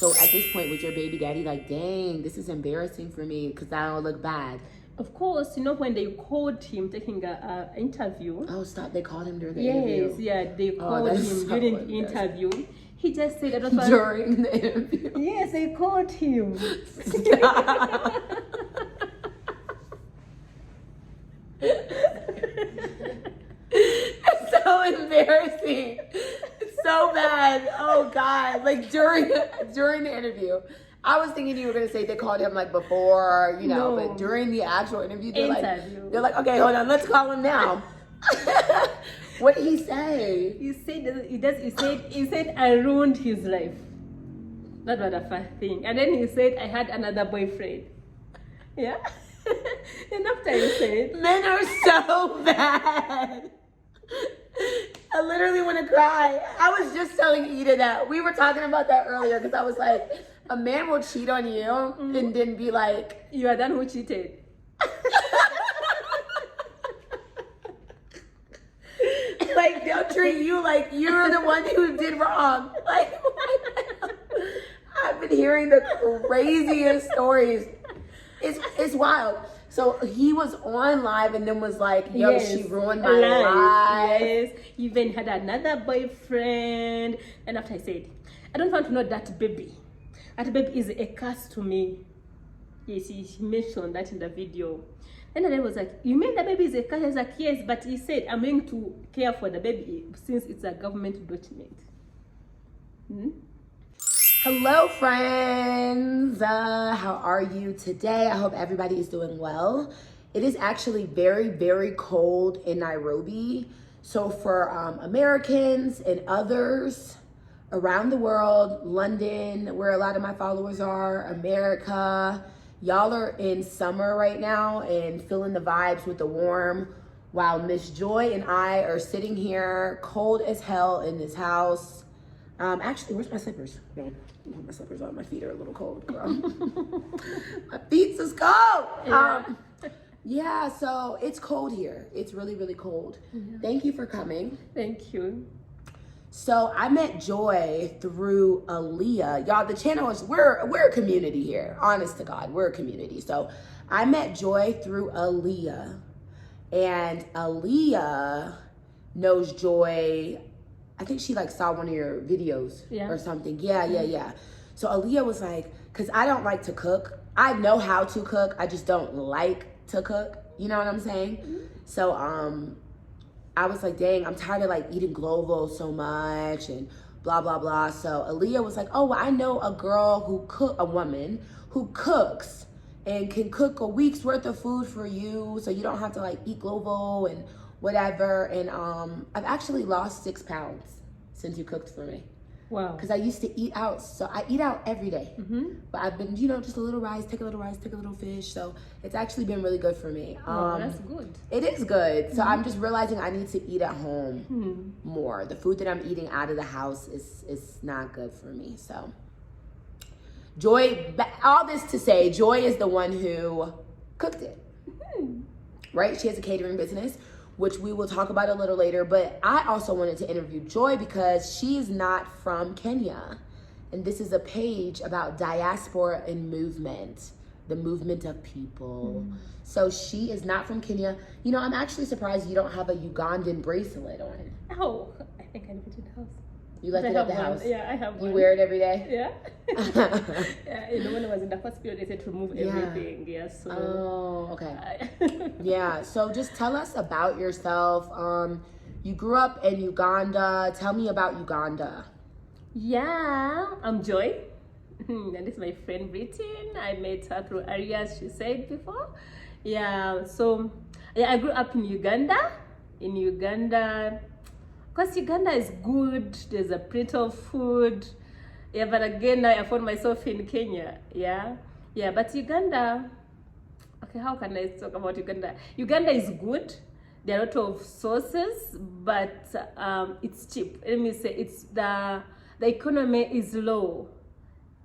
So at this point, was your baby daddy like, dang, this is embarrassing for me because I don't look bad? Of course, when they called him taking an interview. Oh, stop. They called him during the interview. Yes, yeah, they called him during the interview. He just said, I don't want... During the interview? Yes, they called him. Stop. It's so embarrassing. It's so bad. Oh, God. Like, during the interview. I was thinking you were going to say they called him like before, No. but during the actual interview, they're like, okay, hold on, let's call him now. What did he say? He said I ruined his life. That was the first thing. And then he said I had another boyfriend. Yeah. And after he said, Men are so bad. I literally want to cry. I was just telling Ida that. We were talking about that earlier because I was like, a man will cheat on you and then be like, you are the one who cheated. Like, they'll treat you like you're the one who did wrong. Like, what the hell? I've been hearing the craziest stories. It's wild. So he was on live and then was like, yo, yes, she ruined my life. Yes, he even had another boyfriend. And after I said, I don't want to know that baby. That baby is a curse to me. Yes, he mentioned that in the video. And then I was like, you mean the baby is a curse? I was like, yes, but he said, I'm going to care for the baby since it's a government document. Hello, friends. How are you today? I hope everybody is doing well. It is actually very, very cold in Nairobi. So for Americans and others around the world, London, where a lot of my followers are, America, y'all are in summer right now and feeling the vibes with the warm, while Miss Joy and I are sitting here cold as hell in this house. Actually, where's my slippers? No, my slippers on. My feet are a little cold, girl. My feet is cold. Yeah, so it's cold here. It's really, really cold. Yeah. Thank you for coming. Thank you. So I met Joy through Aaliyah. Y'all, the channel is, we're a community here. Honest to God, we're a community. So I met Joy through Aaliyah. And Aaliyah knows Joy. I think she like saw one of your videos or something. Yeah. So Aaliyah was like, cause I don't like to cook. I know how to cook. I just don't like to cook. You know what I'm saying? Mm-hmm. So I was like, dang, I'm tired of like eating Glovo so much and blah, blah, blah. So Aaliyah was like, oh, well, I know a woman who cooks and can cook a week's worth of food for you. So you don't have to like eat Glovo and whatever. And I've actually lost 6 pounds since you cooked for me. Wow. Because I used to eat out. So I eat out every day. Mm-hmm. But I've been, just a little rice, take a little fish. So it's actually been really good for me. Oh, that's good. It is good. So I'm just realizing I need to eat at home more. The food that I'm eating out of the house is not good for me. So Joy, all this to say, Joy is the one who cooked it. Right? She has a catering business, which we will talk about a little later. But I also wanted to interview Joy because she's not from Kenya. And this is a page about diaspora and movement, the movement of people. So she is not from Kenya. I'm actually surprised you don't have a Ugandan bracelet on. Oh, I think I left it in the house. You left it at the house? Yeah, I have one. You wear it every day? Yeah. Yeah, when I was in the hospital, they said to remove everything. Yeah, so. Oh, okay. Yeah, so just tell us about yourself. You grew up in Uganda. Tell me about Uganda. Yeah, I'm Joy. And this is my friend Britain. I met her through areas she said before. Yeah, so I grew up in Uganda. Because Uganda is good, there's a plenty of food. Yeah, but again, I found myself in Kenya. Yeah, but Uganda, okay, how can I talk about Uganda? Uganda is good. There are a lot of sources, but it's cheap. Let me say, it's the economy is low.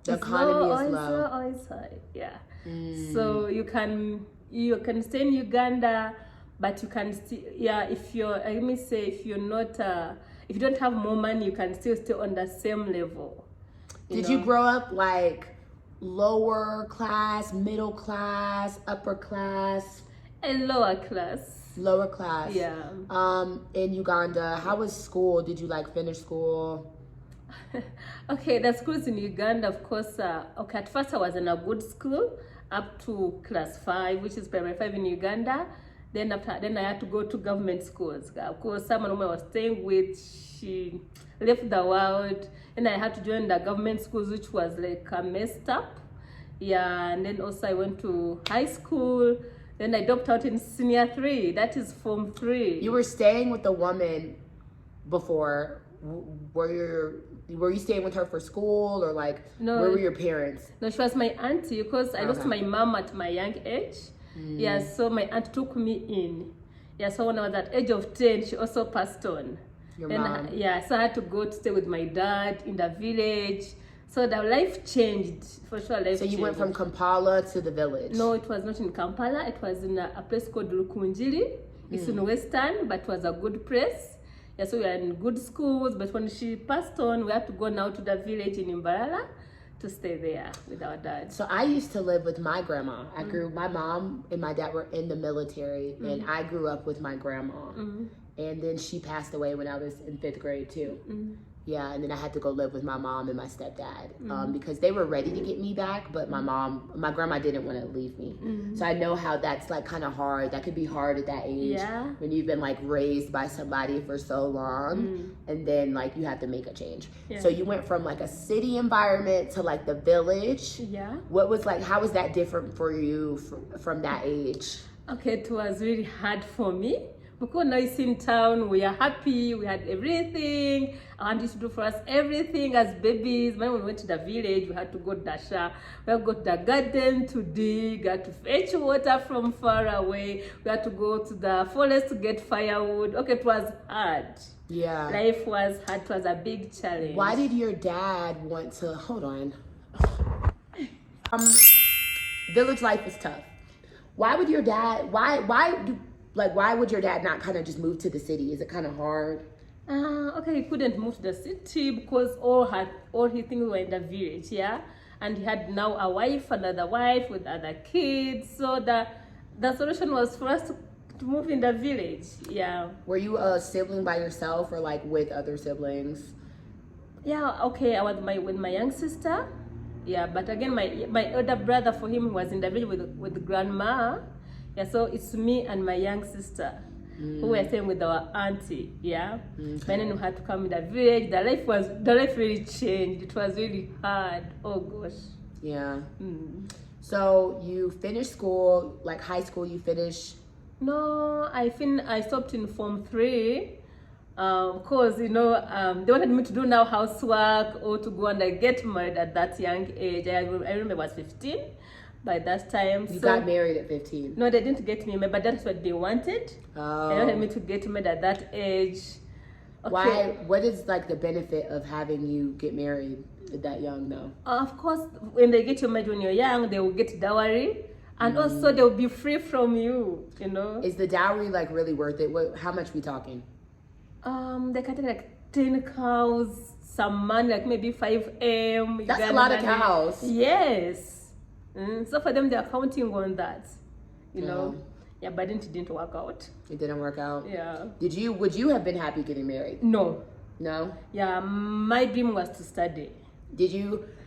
The economy is low. It's high. Yeah. So you can stay in Uganda. But you can still, if you don't have more money, you can still stay on the same level. Did you grow up like lower class, middle class, upper class? And lower class. Lower class. Yeah. In Uganda, how was school? Did you like finish school? Okay, the schools in Uganda, of course, okay, at first I was in a good school up to class 5, which is primary 5 in Uganda. Then I had to go to government schools. Of course, someone whom I was staying with, she left the world, and I had to join the government schools, which was like messed up. Yeah, and then also I went to high school. Then I dropped out in senior 3. That is form 3. You were staying with a woman before. Were you staying with her for school, or like No. where were your parents? No, she was my auntie because I lost Okay. my mom at my young age. Yeah, so my aunt took me in. Yeah, so when I was at age of 10, she also passed on. Your Then, mom. yeah, so I had to go to stay with my dad in the village. So the life changed, for sure. So you went from Kampala to the village. No, it was not in Kampala. It was in a place called Lukunjiri. It's in Western, but it was a good place. Yeah, so we were in good schools. But when she passed on, we had to go now to the village in Imbarala to stay there with our dad. So I used to live with my grandma. My mom and my dad were in the military, and I grew up with my grandma. And then she passed away when I was in 5th grade too. Yeah, and then I had to go live with my mom and my stepdad because they were ready to get me back, but my grandma didn't want to leave me. So I know how that's like kind of hard. That could be hard at that age Yeah. when you've been like raised by somebody for so long, and then like you have to make a change. Yeah. So you went from like a city environment to like the village. Yeah. What was like, how was that different for you from that age? Okay, it was really hard for me because now it's in town, we are happy, we had everything. Our aunt used to do for us everything as babies. When we went to the village, we had to go dasha. We had to go to the garden to dig, we had to fetch water from far away. We had to go to the forest to get firewood. Okay, it was hard. Yeah. Life was hard, it was a big challenge. Why did your dad want to, hold on. Village life is tough. Why would your dad, why would your dad not kind of just move to the city? Is it kind of hard? Okay, he couldn't move to the city because all his things were in the village, yeah? And he had now a wife, another wife with other kids. So the solution was for us to move in the village, yeah. Were you a sibling by yourself or like with other siblings? Yeah, okay, I was with my young sister. Yeah, but again, my older brother, for him, was in the village with grandma. Yeah, so it's me and my young sister who were staying with our auntie. Yeah, but then we had to come in the village. The life really changed. It was really hard. Oh gosh. Yeah. So you finished school, like high school. You finished. No, I stopped in form 3. Because they wanted me to do now housework or to go and get married at that young age. I remember I was 15 by that time. You got married at 15. No, they didn't get me married, but that's what they wanted. Oh. They wanted me to get married at that age. Okay. Why? What is like the benefit of having you get married that young though? Of course, when they get you married when you're young, they will get dowry. And also they will be free from you, Is the dowry like really worth it? How much we talking? They can take like 10 cows, some money, like maybe 5M. That's a lot of cows. Yes. So for them, they're counting on that, Yeah. Yeah, but it didn't work out. It didn't work out. Yeah. Would you have been happy getting married? No. No? Yeah, my dream was to study.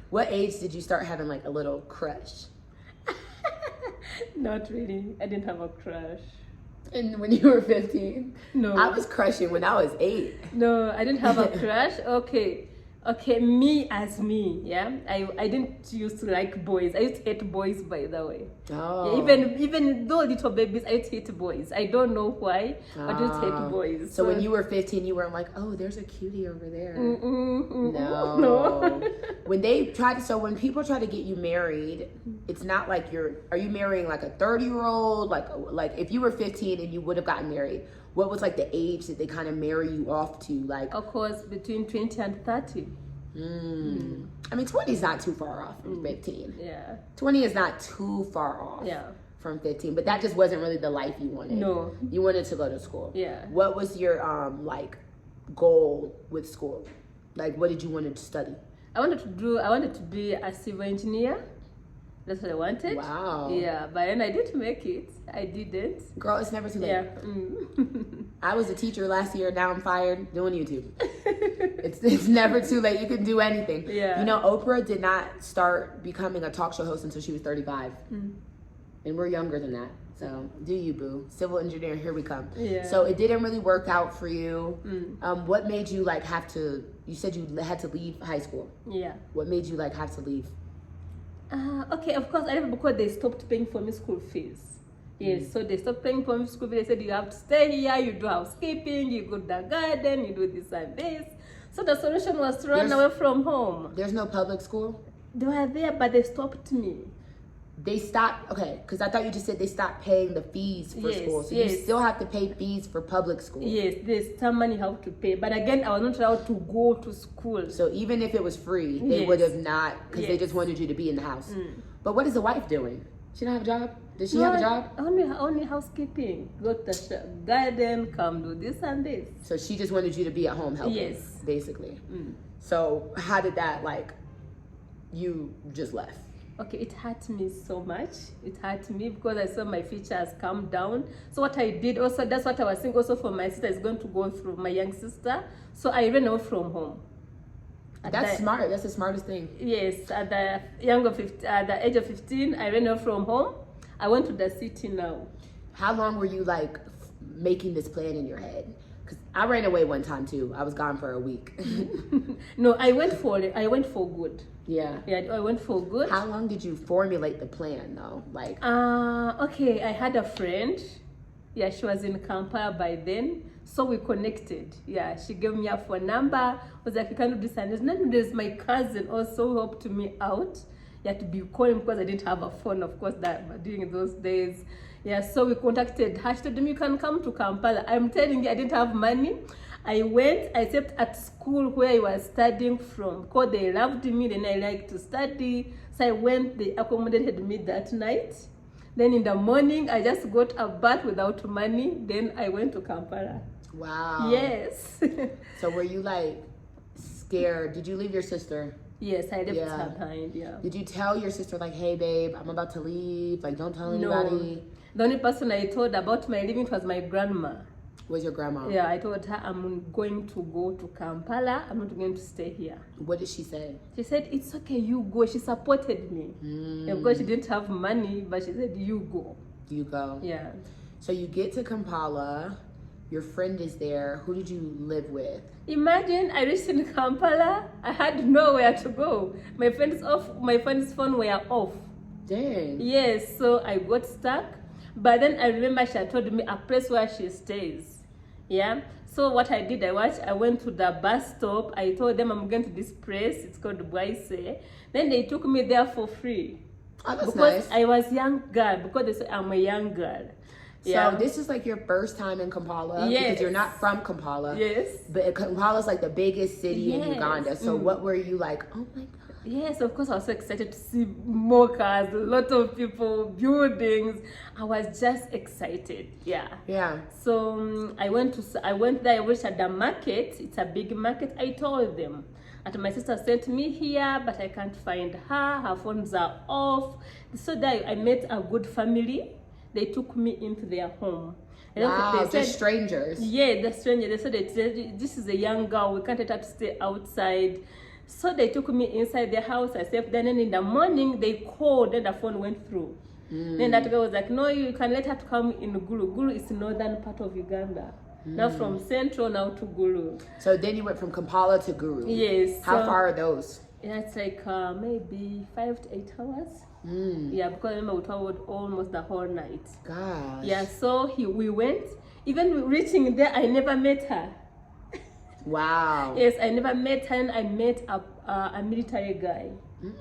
What age did you start having like a little crush? Not really. I didn't have a crush. And when you were 15? No. I was crushing when I was 8. No, I didn't have a crush. Okay, me as me, yeah. I didn't used to like boys. I used to hate boys, by the way. Oh. Yeah, even though little babies, I used to hate boys. I don't know why, but I used to hate boys. So when you were 15, you weren't like, oh, there's a cutie over there. No. No. When people try to get you married, it's not like are you marrying like a 30-year-old? Like if you were 15 and you would have gotten married, what was like the age that they kind of marry you off to? Like, of course, between 20 and 30. I mean, 20 is not too far off from 15. Yeah. 20 is not too far off. Yeah. From 15, but that just wasn't really the life you wanted. No. You wanted to go to school. Yeah. What was your like goal with school? Like, what did you want to study? I wanted to be a civil engineer. That's what I wanted. Wow. Yeah, but then I didn't make it. I didn't. Girl, it's never too late. Yeah. I was a teacher last year. Now I'm fired doing YouTube. It's never too late. You can do anything. Yeah. You know, Oprah did not start becoming a talk show host until she was 35. And we're younger than that. So do you, boo. Civil engineer, here we come. Yeah. So it didn't really work out for you. What made you like have to, you said you had to leave high school. Yeah. What made you like have to leave? Okay, of course, I remember because they stopped paying for me school fees. Yes, so they stopped paying for me school fees. They said, you have to stay here, you do housekeeping, you go to the garden, you do this and this. So the solution was to run away from home. There's no public school? They were there, but they stopped me. They stopped, okay, because I thought you just said they stopped paying the fees for school. So you still have to pay fees for public school. Yes, there's some money you have to pay. But again, I was not allowed to go to school. So even if it was free, they would have not, because they just wanted you to be in the house. But what is the wife doing? She don't have a job? Does she have a job? Only housekeeping. Go to the garden, come do this and this. So she just wanted you to be at home helping, basically. So how did that, like, you just left? Okay, it hurt me so much. It hurt me because I saw my future has come down. So what I did also, that's what I was saying also for my sister is going to go through, my young sister. So I ran away from home. That's smart. That's the smartest thing. Yes, at the age of 15, I ran away from home. I went to the city now. How long were you like making this plan in your head? Because I ran away one time too. I was gone for a week. No, I went for good. Yeah, I went for good. How long did you formulate the plan though? Like, okay, I had a friend. Yeah, she was in Kampala by then. So we connected. Yeah, she gave me a phone number. Was like, you can do this and this. And then there's my cousin also who helped me out. Yeah, to be calling because I didn't have a phone, of course, that during those days. Yeah, so we contacted her. She told me, you can come to Kampala. I'm telling you, I didn't have money. I went, I slept at school where I was studying from because they loved me, then I liked to study. So I went, they accommodated me that night. Then in the morning, I just got a bath without money. Then I went to Kampala. Wow. Yes. So were you like scared? Did you leave your sister? Yes, I left her behind, yeah. Did you tell your sister like, hey babe, I'm about to leave, like don't tell anybody? No. The only person I told about my leaving was my grandma. Was your grandma? Yeah, I told her I'm going to go to Kampala. I'm not going to stay here. What did she say? She said, it's okay, you go. She supported me. Yeah, because she didn't have money, but she said, you go. You go. Yeah. So you get to Kampala. Your friend is there. Who did you live with? Imagine I reached in Kampala. I had nowhere to go. My friend's phone were off. Dang. Yes, so I got stuck. But then I remember she had told me a place where she stays. Yeah. So what I did, I went to the bus stop. I told them I'm going to this place. It's called Boise. Then they took me there for free. Oh, that's because nice. I was young girl. Because they said I'm a young girl. Yeah. So this is like your first time in Kampala? Yes. Because you're not from Kampala. Yes. But Kampala's like the biggest city in Uganda. So what were you like, oh my God? Yes, of course I was so excited to see more cars, a lot of people, buildings. I was just excited. Yeah. Yeah. So I went there, I reached at the market. It's a big market. I told them. And my sister sent me here, but I can't find her. Her phones are off. So that I met a good family. They took me into their home. And wow, they just strangers. Yeah, the strangers. They said, this is a young girl. We can't let her to stay outside. So they took me inside their house. I slept. Then in the morning, they called and the phone went through. Then that girl was like, no, you can let her to come in Gulu. Gulu is the northern part of Uganda. Now from central now to Gulu. So then you went from Kampala to Gulu. Yes. How far are those? Yeah, it's like maybe 5 to 8 hours. Yeah, because I remember we traveled almost the whole night. Gosh. Yeah, so we went. Even reaching there, I never met her. Wow. Yes, I never met her, and I met a military guy.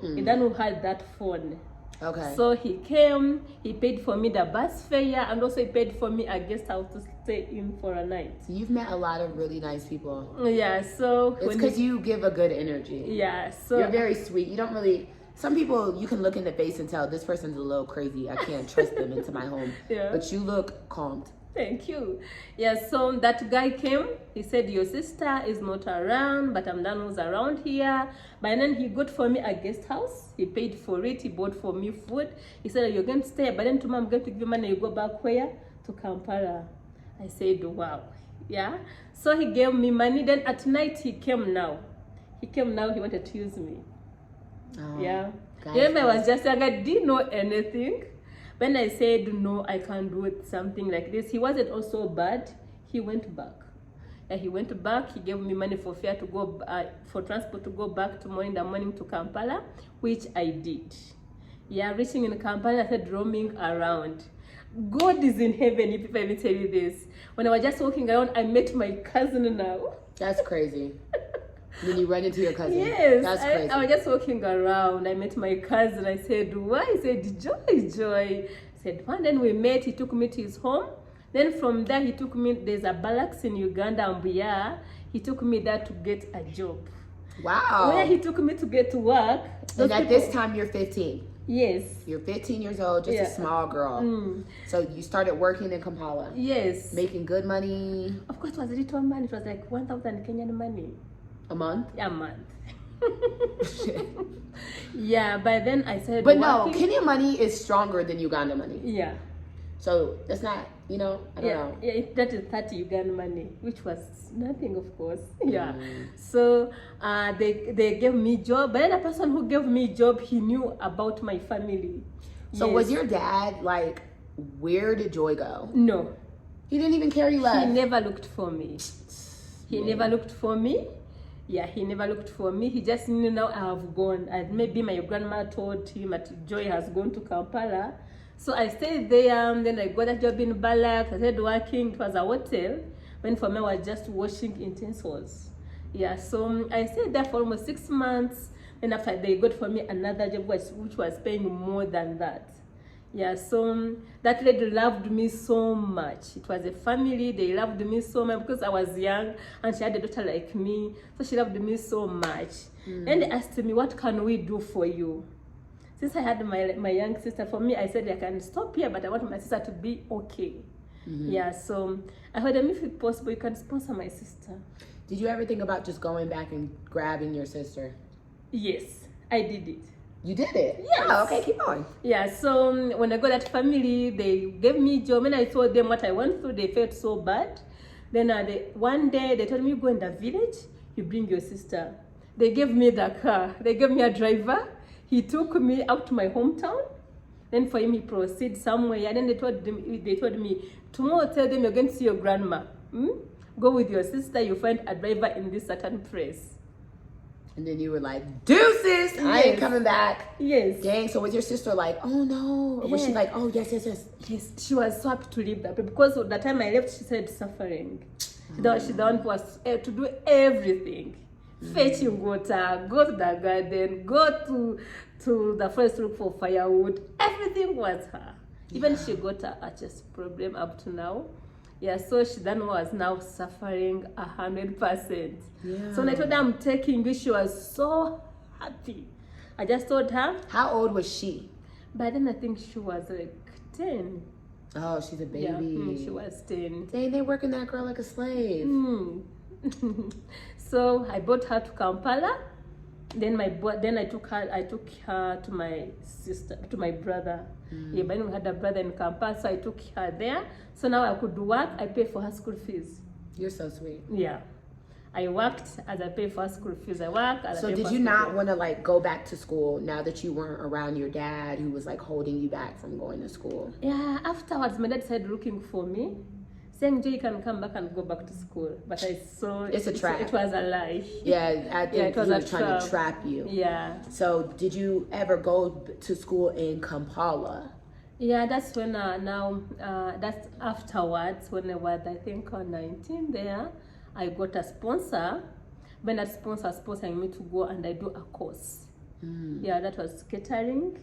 And then who had that phone. Okay. So he came, he paid for me the bus fare, and also he paid for me a guest house to stay in for a night. So you've met a lot of really nice people. Yeah, so it's because you give a good energy. Yeah, so you're very sweet. You don't really. Some people you can look in the face and tell this person's a little crazy. I can't trust them into my home. Yeah. But you look calmed. Thank you. Yeah, so that guy came. He said, your sister is not around, but I'm done who's around here. But then he got for me a guest house. He paid for it. He bought for me food. He said, you're going to stay, but then tomorrow I'm going to give you money. You go back where? To Kampala. I said, wow. Yeah. So he gave me money. Then at night he came now. He came now. He wanted to use me. Oh, Yeah. guys, Remember, I was just young. I didn't know anything. When I said, no, I can't do it, something like this, he wasn't also bad. He went back. Yeah, he went back. He gave me money for fare to go, for transport to go back tomorrow in the morning to Kampala, which I did. Yeah, reaching in Kampala, I started roaming around. God is in heaven, if I even tell you this. When I was just walking around, I met my cousin now. That's crazy. Then you run into your cousin. Yes, That's crazy. I was just walking around. I met my cousin. I said, why? He said, Joy. I said, one. Then we met. He took me to his home. Then from there, he took me. There's a barracks in Uganda, Mbuya. He took me there to get a job. Wow. Where he took me to get to work. And at this time, you're 15. Yes. You're 15 years old, just a small girl. So you started working in Kampala. Yes. Making good money. Of course, it was little money. It was like 1,000 Kenyan money. A month? A month. Yeah, by then I said. But no, Kenyan money is stronger than Uganda money. Yeah. So that's not, I don't know. Yeah, that is 30 Ugandan money, which was nothing, of course. Yeah. So they gave me job. But then the person who gave me job, he knew about my family. So Yes. was your dad like, where did Joy go? No. He didn't even care you left. He never looked for me. He never looked for me. Yeah, he never looked for me. He just knew now I have gone. And maybe my grandma told him that Joy has gone to Kampala. So I stayed there, and then I got a job in Balak. I started working. It was a hotel. When for me, I was just washing utensils. Yeah, so I stayed there for almost 6 months. Then after they got for me another job which was paying more than that. Yeah, so that lady loved me so much. It was a family. They loved me so much because I was young and she had a daughter like me. So she loved me so much. And they asked me, what can we do for you? Since I had my young sister, for me, I said I can stop here, but I want my sister to be okay. Yeah, so I heard them, if it's possible, you can sponsor my sister. Did you ever think about just going back and grabbing your sister? Yes, I did it. You did it? Yes. Oh, okay, keep going. Yeah, so when I got that family, they gave me job. When I told them what I went through, they felt so bad. Then one day, they told me, go in the village, you bring your sister. They gave me the car. They gave me a driver. He took me out to my hometown. Then for him, he proceeded somewhere. And then they told me, tomorrow tell them you're going to see your grandma. Go with your sister, you find a driver in this certain place. And then you were like, deuces, I ain't coming back. Yes. Dang, so was your sister like, oh no? Or was she like, oh yes, yes, yes? Yes, she was so happy to leave that place because the time I left, she said suffering. She the one who was to do everything. Fetching water, go to the garden, go to the forest to look for firewood. Everything was her. Even she got a chest problem up to now. Yeah, so she then was now suffering 100%. Yeah. So when I told her I'm taking you, she was so happy. I just told her. How old was she? By then I think she was like 10. Oh, she's a baby. Yeah, she was 10. Dang, they working that girl like a slave. So I brought her to Kampala. Then I took her to my sister, to my brother. Yeah, but we had a brother in Kampala, so I took her there. So now I could work. I pay for her school fees. You're so sweet. Yeah, I worked as I pay for her school fees. I worked. So did you not want to like go back to school now that you weren't around your dad, who was like holding you back from going to school? Yeah. Afterwards, my dad started looking for me, saying, "Joy, you can come back and go back to school." But I saw it's a trap. It was a lie. Yeah, I think it was he was trying trap. to trap you. Yeah. So did you ever go to school in Kampala? Yeah, that's when that's afterwards when I was, I think, 19 there, I got a sponsor. When that sponsor sponsored me to go and I do a course. Yeah, that was catering.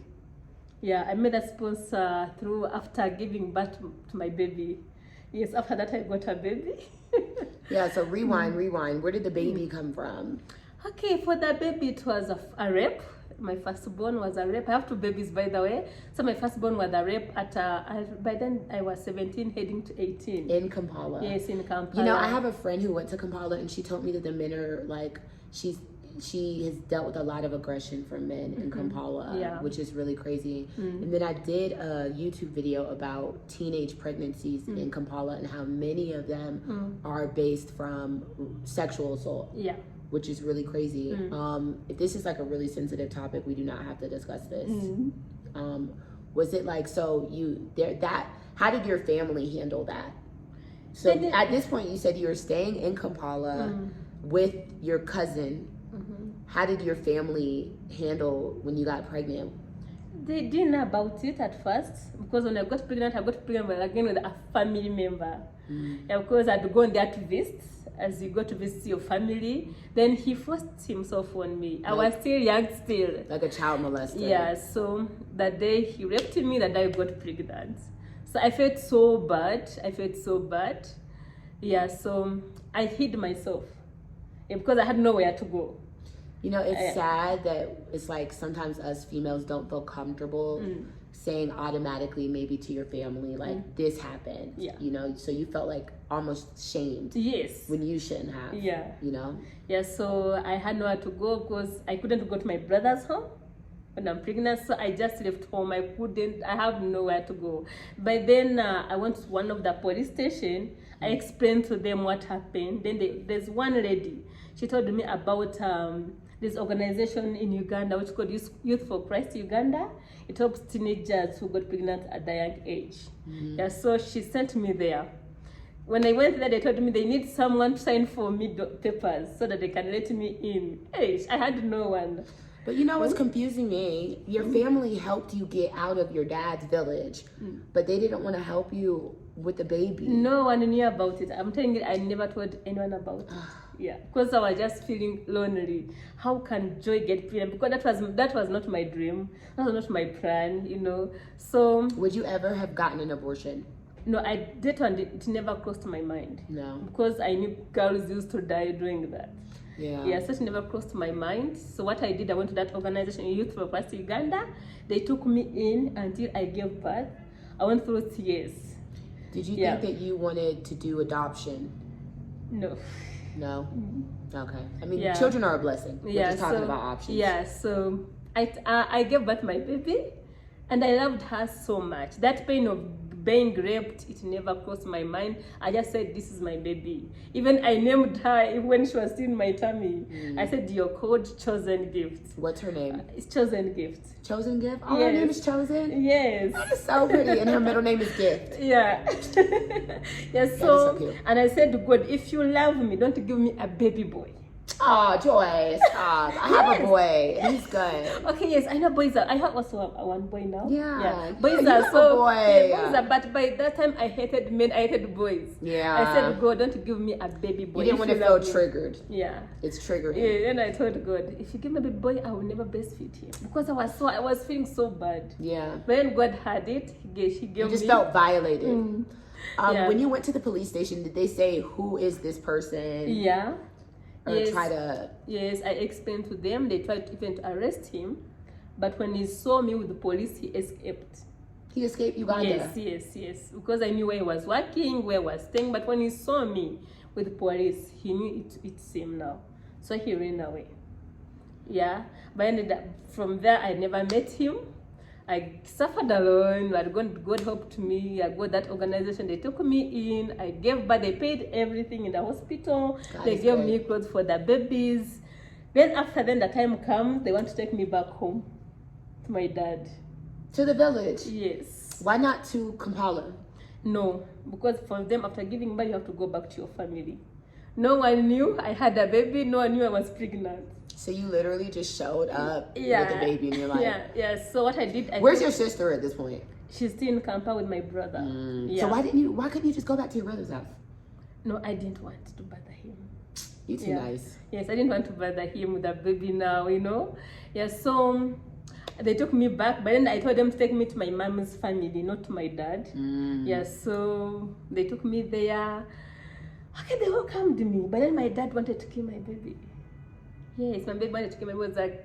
Yeah, I made that sponsor through after giving birth to my baby. Yes, after that I got a baby. Yeah, so rewind. Where did the baby come from? Okay, for the baby it was a rape. my firstborn was a rape. I have 2 babies, by the way. So my firstborn was a rape at by then I was 17, heading to 18. In Kampala. Yes, in Kampala. You know, I have a friend who went to Kampala, and she told me that the men are like, she has dealt with a lot of aggression from men in Kampala, which is really crazy. And then I did a YouTube video about teenage pregnancies in Kampala and how many of them are based from sexual assault. Yeah. Which is really crazy. If this is like a really sensitive topic, we do not have to discuss this. Was it like, so how did your family handle that? So at this point, you said you were staying in Kampala with your cousin. How did your family handle when you got pregnant? They didn't know about it at first, because when I got pregnant again with a family member. Of course, I'd gone there to visit. As you go to visit your family, then he forced himself on me. I was still young still. Like a child molester. Yeah, so that day he raped me, that day I got pregnant. So I felt so bad. Yeah, so I hid myself. Because I had nowhere to go. You know, it's sad that it's like sometimes us females don't feel comfortable saying automatically maybe to your family, like, this happened. Yeah. You know, so you felt like almost shamed. Yes. When you shouldn't have. Yeah. You know? Yeah, so I had nowhere to go because I couldn't go to my brother's home when I'm pregnant, so I just left home. I have nowhere to go. But then I went to one of the police station. I explained to them what happened. Then there's one lady. She told me about this organization in Uganda, which is called Youth for Christ Uganda. It helps teenagers who got pregnant at a young age. Yeah, so she sent me there. When I went there, they told me they need someone to sign for me papers so that they can let me in. Hey, I had no one. But you know what's confusing me? Your family helped you get out of your dad's village, but they didn't want to help you with the baby. No one knew about it. I'm telling you, I never told anyone about it. Yeah, because I was just feeling lonely. How can Joy get pregnant? Because that was not my dream. That was not my plan, you know. So would you ever have gotten an abortion? No, it never crossed my mind. No. Because I knew girls used to die doing that. Yeah, so it never crossed my mind. So what I did, I went to that organization, Youth for Christ Uganda. They took me in until I gave birth. I went through tears. Did you think that you wanted to do adoption? No. No? Okay. I mean, children are a blessing. We're just talking about options. Yeah, so I gave birth my baby, and I loved her so much. That pain of being raped, it never crossed my mind. I just said, this is my baby. Even I named her when she was still in my tummy. I said, you're called Chosen Gift. What's her name? It's Chosen Gift. Chosen Gift? Oh, her name is Chosen? Yes. That is so pretty. And her middle name is Gift. Yeah. Yeah, so cute. And I said to God, if you love me, don't give me a baby boy. Oh, Joy, stop. I have a boy, and he's good. Okay, yes, I know boys are. I have also one boy now. Yeah. Boys are so. Boys are, but by that time, I hated men, I hated boys. Yeah. I said, God, don't give me a baby boy. You didn't want to feel triggered. Yeah. It's triggering. Yeah, and I told God, if you give me a baby boy, I will never breastfeed him. Because I was feeling so bad. Yeah. But when God had it, he gave me. You just felt violated. When you went to the police station, did they say, who is this person? Yeah. Yes, I explained to them. They tried even to arrest him, but when he saw me with the police, he escaped. He escaped Uganda? Yes. Because I knew where he was working, where he was staying, but when he saw me with the police, he knew it's him now. So he ran away. Yeah, but from there, I never met him. I suffered alone, but God helped me. I got that organization, they took me in, I gave birth, they paid everything in the hospital, they gave me clothes for the babies. Then after the time comes, they want to take me back home to my dad. To the village? Yes. Why not to Kampala? No, because for them, after giving birth, you have to go back to your family. No one knew I had a baby, no one knew I was pregnant. So you literally just showed up with a baby in your life. Yeah. So what I did. Where's your sister at this point? She's still in Kampala with my brother. Yeah. So why couldn't you just go back to your brother's house? No, I didn't want to bother him. You too nice. Yes, I didn't want to bother him with a baby now, you know. Yeah, so they took me back, but then I told them to take me to my mom's family, not to my dad. Yeah, so they took me there. Okay, they welcomed me, but then my dad wanted to kill my baby. Yes, my baby wanted to kill my baby. Was like,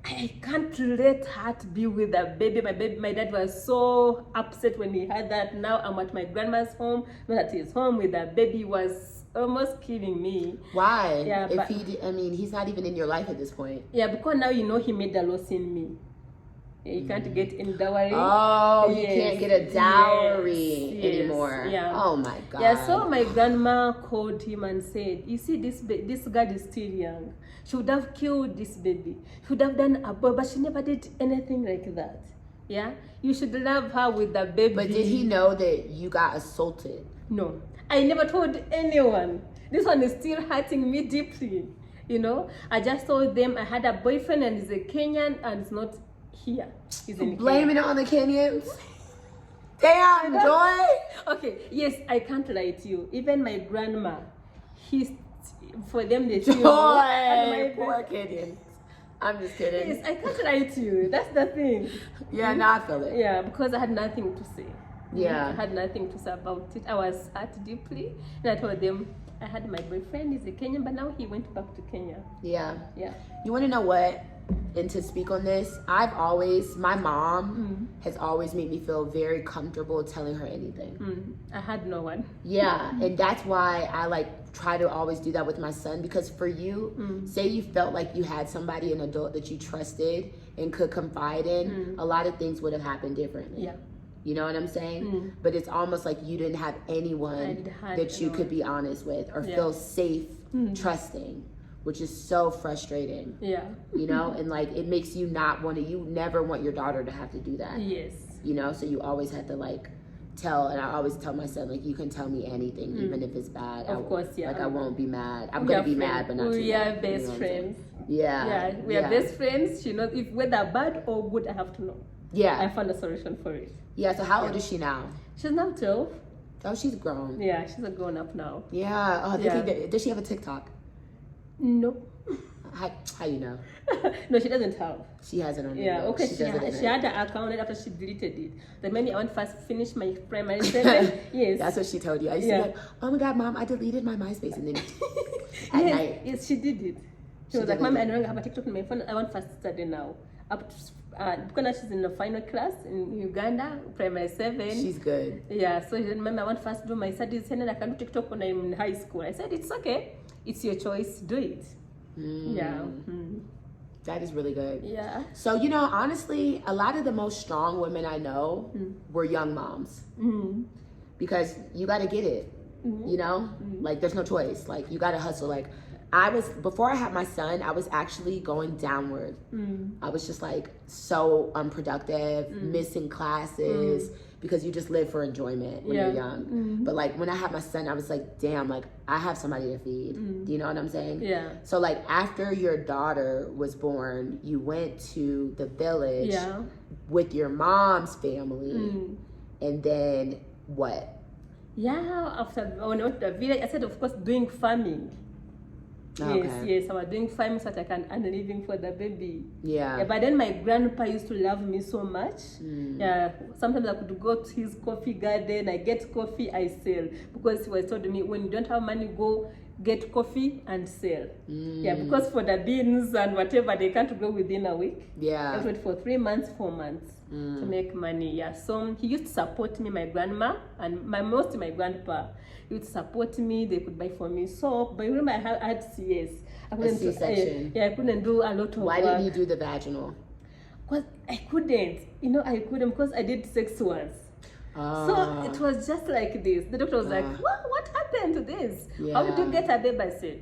I can't let her to be with the baby. My dad was so upset when he heard that. Now I'm at my grandma's home, not at his home with the baby. Was almost killing me. Why? Yeah, if he's not even in your life at this point. Yeah, because now he made a loss in me. Yeah, you can't get any dowry. Oh, you can't get a dowry anymore. Yeah. Oh my God. Yeah, so my grandma called him and said, you see, this girl is still young. She would have killed this baby. She would have done a boy, but she never did anything like that. Yeah? You should love her with the baby. But did he know that you got assaulted? No. I never told anyone. This one is still hurting me deeply. I just told them I had a boyfriend and he's a Kenyan and it's not here. He's in Blaming Kenya. it on the Kenyans? Damn, Joy! Okay, yes, I can't lie to you. Even my grandma, for them they feel Joy! Poor Kenyans. I'm just kidding. Yes, I can't lie to you. That's the thing. Yeah, no, I feel it. Yeah, because I had nothing to say. Yeah. I had nothing to say about it. I was hurt deeply. And I told them I had my boyfriend, he's a Kenyan, but now he went back to Kenya. Yeah. Yeah. You want to know what? And to speak on this, my mom has always made me feel very comfortable telling her anything. I had no one. Yeah, and that's why I try to always do that with my son, because for you, say you felt like you had somebody, an adult that you trusted and could confide in, a lot of things would have happened differently. Yeah. You know what I'm saying? But it's almost like you didn't have anyone that you could be honest with or feel safe trusting, which is so frustrating. Yeah. And it makes you you never want your daughter to have to do that. Yes. So you always have to tell, and I always tell my son, you can tell me anything, even if it's bad. Of course, yeah. I won't be mad. I'm going to be mad, but not too We are mad. best friends. Yeah. Yeah, we are best friends. She knows if whether bad or good, I have to know. Yeah. I found a solution for it. Yeah, so how old is she now? She's now 12. Oh, she's grown. Yeah, she's a grown up now. Yeah. Oh, does she have a TikTok? No. How you know? No, she doesn't have. She has it on. Yeah, okay. She had an account, and after she deleted it. The minute I went first finish my primary 7. Yes. That's what she told you. I used to be like, oh my God, Mom, I deleted my MySpace, and then at night. Yes, she did it. She was like, Mom, I no longer have a TikTok on my phone. I want first study now. Up to because she's in the final class in Uganda, primary 7. She's good. Yeah, so she said, Mom, I want first to do my studies, and then I can do TikTok when I'm in high school. I said, it's okay. It's your choice. Do it. Yeah. That is really good. Yeah. So, honestly, a lot of the most strong women I know were young moms. Because you got to get it, there's no choice. You got to hustle. Before I had my son, I was actually going downward. I was just so unproductive, missing classes, because you just live for enjoyment when you're young. But when I had my son, I was like, damn, I have somebody to feed. Do you know what I'm saying? Yeah. So after your daughter was born, you went to the village with your mom's family. And then what? Yeah, after when I went to the village, I said, of course, doing farming. Yes, I was doing farming so that I can earn a living for the baby. Yeah. But then my grandpa used to love me so much. Yeah, sometimes I could go to his coffee garden, I get coffee, I sell. Because he was told me, when you don't have money, go get coffee and sell. Yeah, because for the beans and whatever, they can't grow within a week. Yeah. I wait for 3 months, 4 months to make money. Yeah, so he used to support me, my grandma, and mostly my grandpa. He would support me. They could buy for me soap. But remember, I had CS. I couldn't C-section. I couldn't do a lot of Why didn't you do the vaginal? Because I couldn't. I couldn't because I did sex once. So it was just like this. The doctor was like, what happened to this? How did you get a baby? I said,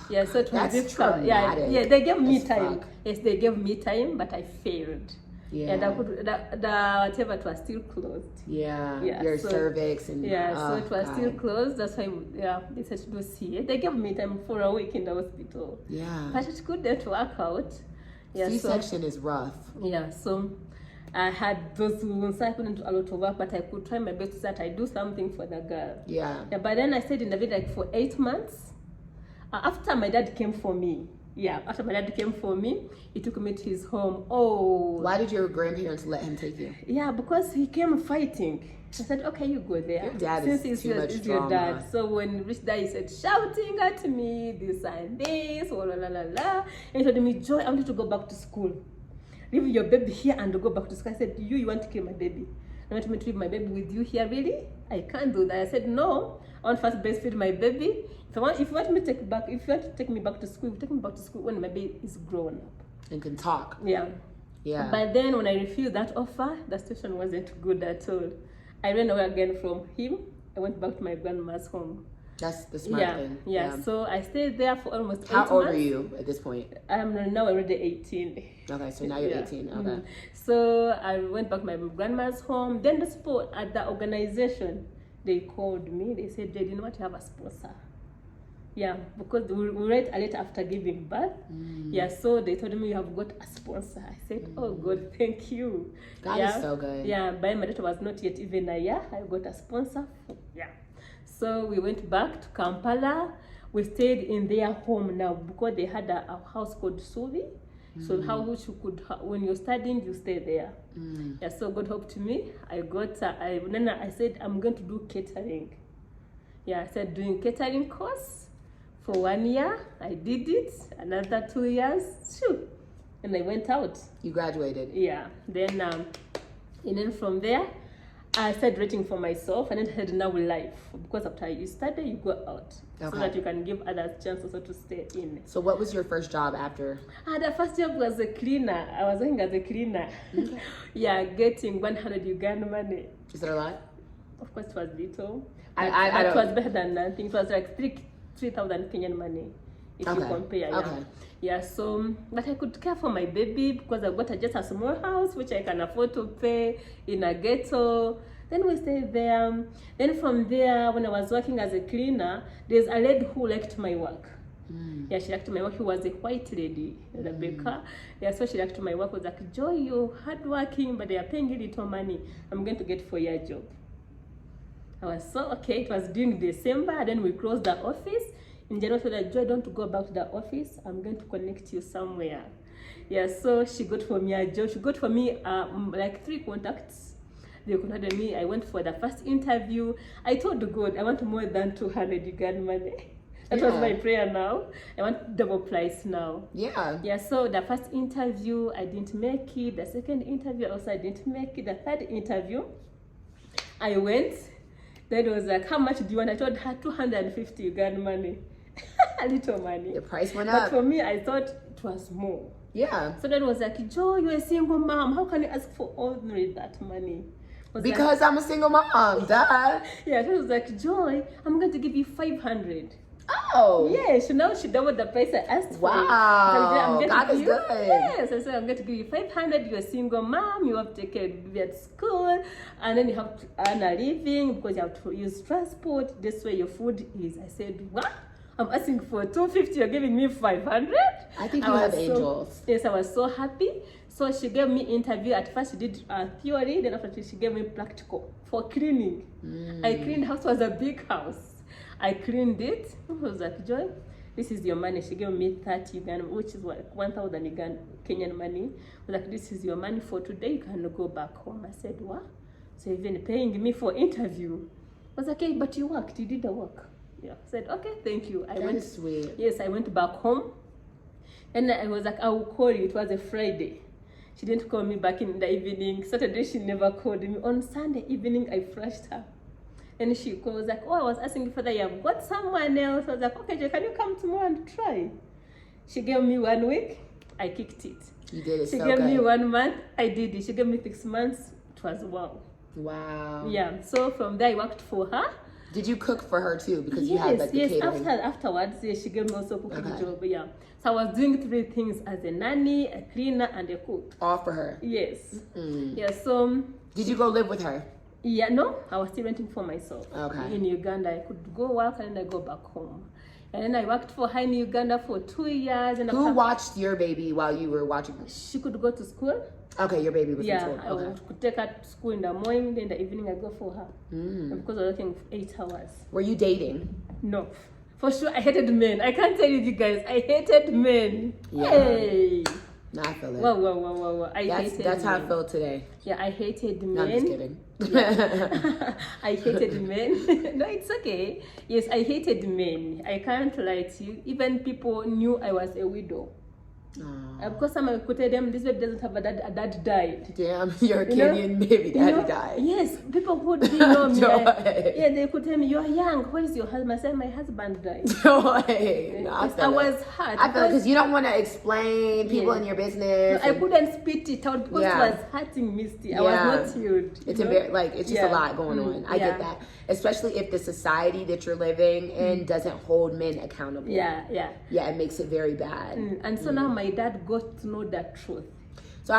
yeah, so it was difficult. Yeah, they gave me time. Yes, they gave me time, but I failed. Yeah, the whatever, it was still closed. Yeah, your cervix and so it was still closed. That's why they said to do CA. They gave me time for a week in the hospital. Yeah, but it couldn't work out. Yeah, C-section is rough. Yeah, so I had those wounds. I couldn't do a lot of work, but I could try my best that I do something for the girl. Yeah. But then I stayed in the bed for 8 months. After my dad came for me, Yeah, after my dad came for me, he took me to his home. Oh. Why did your grandparents let him take you? Yeah, because he came fighting. I said, okay, you go there. Your dad Since is too much your drama. dad. So when Rich Dad, he said, shouting at me, this and this, oh, la la la la. And he told me, Joy, I want you to go back to school. Leave your baby here and go back to school. I said, you want to kill my baby? You want me to leave my baby with you here, really? I can't do that. I said, no. I want to first breastfeed my baby. If you want me to take me back to school, take me back to school when my baby is grown up and can talk. Yeah. But then when I refused that offer, the situation wasn't good at all. I ran away again from him. I went back to my grandma's home. That's the smart thing. Yeah. So I stayed there for almost 8 months. How old are you at this point? I'm now already 18. Okay, so now you're 18. Okay. So I went back to my grandma's home. Then the support at the organization, they called me. They said they didn't want to have a sponsor. Yeah, because we write a letter after giving birth. Yeah, so they told me you have got a sponsor. I said, oh God, thank you. God is so good. Yeah, but my daughter was not yet even a year. I got a sponsor. Yeah. So we went back to Kampala. We stayed in their home now because they had a house called Suvi. So how which you could, when you're studying, you stay there. Yeah, so God helped me. Then I said, I'm going to do catering. Yeah, I started doing catering course for 1 year. I did it. Another 2 years. Shoo. And I went out. You graduated. Yeah. Then, and then from there, I started writing for myself, and then I had now life. Because after you study, you go out. Okay. So that you can give others chance also to stay in. So what was your first job after? The first job was a cleaner. I was working as a cleaner. Okay. Yeah, getting 100 Ugandan money. Is that a lot? Of course, it was little. I it was better than nothing. It was like 3,000 Kenyan money if you compare. Okay. Yeah, so, but I could care for my baby because I got just a small house which I can afford to pay in a ghetto. Then we stayed there. Then from there, when I was working as a cleaner, there's a lady who liked my work. Yeah, she liked my work. She was a white lady, Rebecca. Yeah, so she liked my work. Was like, Joy, you're hardworking, but they are paying you little money. I'm going to get 4-year job. I was so okay. It was during December. Then we closed the office. In January, she said, Joy, don't go back to the office. I'm going to connect you somewhere. Yeah, so she got for me a job. She got for me like 3 contacts. They contacted me. I went for the first interview. I told God, I want more than 200 Ugandan money. That was my prayer now. I want double price now. Yeah. Yeah, so the first interview, I didn't make it. The second interview, also I didn't make it. The third interview, I went. Then it was like, how much do you want? I told her 250 Ugandan money. A little money. The price went up. But for me, I thought it was more. Yeah. So then it was like, Joe, you're a single mom. How can you ask for only that money? Because I'm a single mom. Duh. Yeah, so it was like, Joy, I'm going to give you 500. Oh. Yeah, she doubled the price I asked for. Wow. God is good. Yes, I said, I'm going to give you 500. You're a single mom. You have to take care of baby at school. And then you have to earn a living because you have to use transport. This way your food is. I said, what? I'm asking for 250. You're giving me 500? I think you have angels. Yes, I was so happy. So she gave me interview. At first she did theory. Then after she gave me practical for cleaning. I cleaned house. It was a big house. I cleaned it. I was like, Joy, this is your money. She gave me 30 Uganda, which is what 1,000 Uganda Kenyan money. I was like, this is your money for today. You can go back home. I said, what? So even paying me for interview. I was like, okay, but you worked. You did the work. Yeah. I said, okay, thank you. That is sweet. Yes, I went back home. And I was like, I will call you. It was a Friday. She didn't call me back in the evening. Saturday, she never called me. On Sunday evening, I flashed her. And she was like, oh, I was asking for that. You have got someone else. I was like, okay, Joy, can you come tomorrow and try? She gave me 1 week. I kicked it. You did it. She gave me 1 month. I did it. She gave me 6 months. It was wow. Wow. Yeah. So from there, I worked for her. Did you cook for her too? Because you had like the catering. Afterwards, yes, she gave me also cooking job. Yeah. So I was doing 3 things as a nanny, a cleaner, and a cook. All for her. Yes. Yeah. So. Did you go live with her? Yeah, no, I was still renting for myself. Okay. In Uganda, I could go work and then I go back home. And then I worked for her in Uganda for 2 years. And who watched your baby while you were watching her? She could go to school. Okay, your baby was in school. Yeah, I could take her to school in the morning, then in the evening I go for her. Because I was working 8 hours. Were you dating? No. For sure, I hated men. I can't tell you guys. I hated men. Yeah. Hey. No, I feel it. Whoa. That's how I feel today. Yeah, I hated men. No, I'm just kidding. Yeah. I hated men. No, it's okay. Yes, I hated men. I can't lie to you. Even people knew I was a widow. Because someone could tell them this baby doesn't have a dad. A dad died. Damn, you're a Kenyan baby daddy died. Yes, people who didn't know me. Joy. Yeah, they could tell me, "You're young. Where is your husband?" I said, "My husband died." Joy. No, I was hurt. I feel because you don't want to explain people in your business. No, I couldn't spit it out because it was hurting Misty. I was not healed. It's it's just a lot going on. I get that, especially if the society that you're living in doesn't hold men accountable. Yeah, it makes it very bad. And so now my dad got to know the truth. So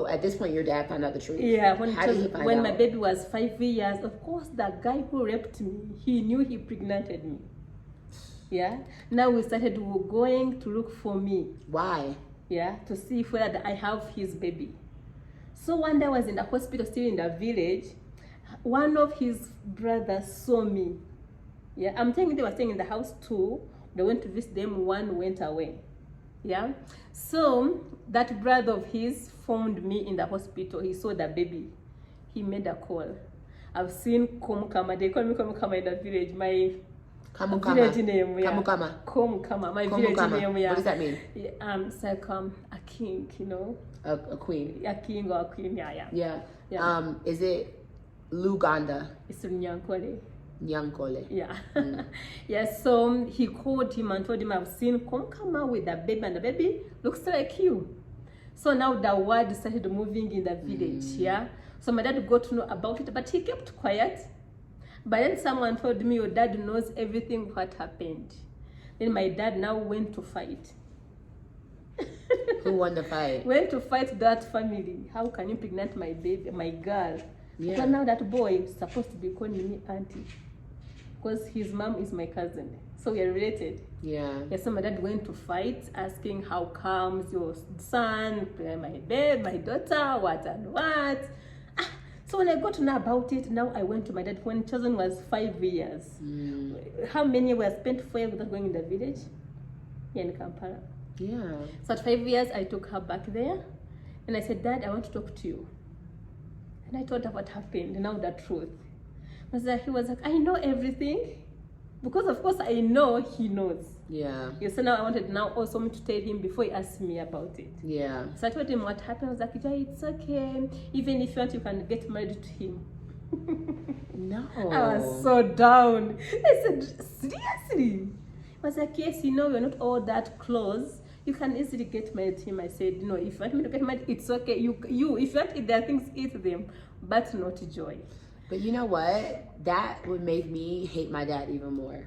at this point your dad found out the truth. Yeah, when my baby was 5 years, of course the guy who raped me, he knew he pregnanted me. Yeah. Now we started going to look for me. Why? Yeah, to see whether I have his baby. So one day I was in the hospital, still in the village. One of his brothers saw me. Yeah, I'm telling you, they were staying in the house too. They went to visit them. One went away. Yeah. So that brother of his found me in the hospital. He saw the baby. He made a call. I've seen Komukama. They call me Komukama in the village. My village name. Yeah. Komukama. My village name. Yeah. What does that mean? It's like a king, you know. A queen. A king or a queen. Yeah. Yeah. Is it Uganda? It's Nyankole. Nyankole. Yeah. Yeah, so he called him and told him, I've seen Komukama with the baby, and the baby looks like you. So now the word started moving in the village. Yeah. So my dad got to know about it, but he kept quiet. But then someone told me, your dad knows everything what happened. Then my dad now went to fight. Who won the fight? Went to fight that family. How can you pregnant my baby, my girl? Yeah. So now that boy is supposed to be calling me auntie, because his mom is my cousin, so we are related. Yeah. So my dad went to fight, asking how comes your son, my babe, my daughter, what and what. So when I got to know about it, now I went to my dad when children was 5 years. How many were spent 4 years without going in the village? Here in Kampala. Yeah. So at 5 years, I took her back there, and I said, Dad, I want to talk to you. And I told her what happened, now the truth. He was like, I know everything. Because of course I know he knows. Yeah. So now I wanted now also me to tell him before he asked me about it. Yeah. So I told him what happened. I was like, Jai, it's okay. Even if you want, you can get married to him. No. I was so down. I said, seriously? I was like, yes, you know, we're not all that close. You can easily get married to him. I said, no, if you want me to get married, it's okay. You if you want to eat their things, eat them, but not Joy. But you know what? That would make me hate my dad even more.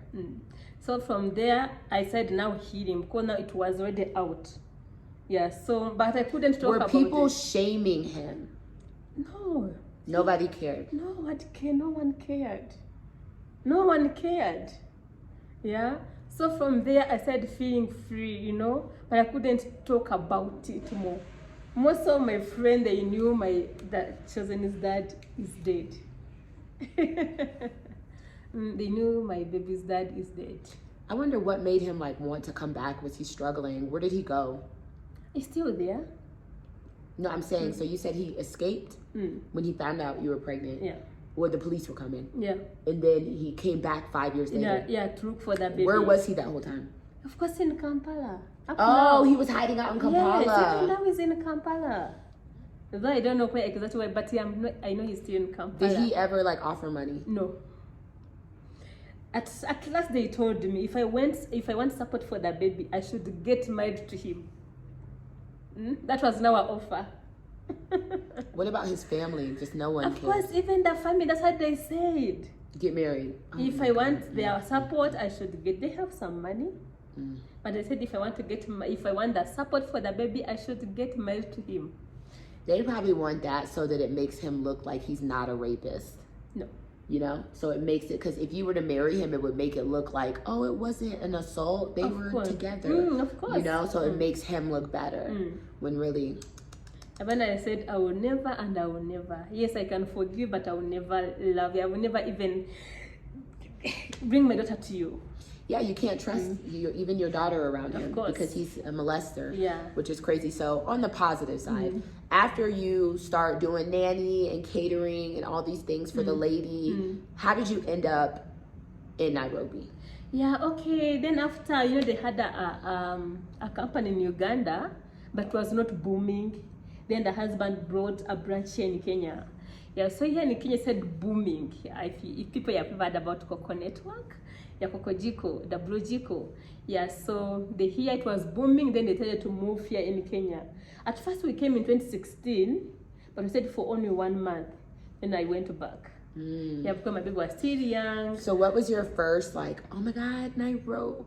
So from there, I said now heal him, because now it was already out. Yeah, so, but I couldn't talk about it. Were people shaming him? No. Nobody cared? No one cared. No one cared. Yeah. So from there, I started feeling free, you know, but I couldn't talk about it more. Most of my friends, they knew that Chosen's dad is dead. They knew my baby's dad is dead. I wonder what made him want to come back. Was he struggling? Where did he go? He's still there. No, I'm saying, so you said he escaped when he found out you were pregnant. Yeah. Or the police were coming. Yeah. And then he came back 5 years later. Yeah, to look for that baby. Where was he that whole time? Of course in Kampala. He was hiding out in Kampala. Yes, even now he's in Kampala. Though I don't know where exactly, but I know he's still in Kampala. Did he ever offer money? No. At last they told me if I want support for the baby, I should get married to him. That was now our offer. What about his family? Just no one cared. Of course, even the family, that's what they said. Get married. If I want their support, I should get. They have some money, but they said if I want the support for the baby, I should get married to him. They probably want that so that it makes him look like he's not a rapist. No. You know, so it makes it, because if you were to marry him, it would make it look like, oh, it wasn't an assault. They were together. Of course. You know, so it makes him look better when really. And when I said, I will never and I will never. Yes, I can forgive, but I will never love you. I will never even bring my daughter to you. yeah, you can't trust even your daughter around him course. because he's a molester, Yeah. which is crazy. So on the positive side, after you start doing nanny and catering and all these things for the lady, how did you end up in Nairobi? Yeah, okay. Then after, they had a company in Uganda, but it was not booming. Then the husband brought a branch here in Kenya. Yeah, so here in Kenya said booming. If people have heard about Coco Network, yeah, Coco Jiko, the Blue Jiko. Yeah, so they hear it was booming, then they decided to move here in Kenya. At first we came in 2016, but we stayed for only 1 month. Then I went back. Yeah, because my baby was still young. So what was your first, like, oh my God, Nairobi?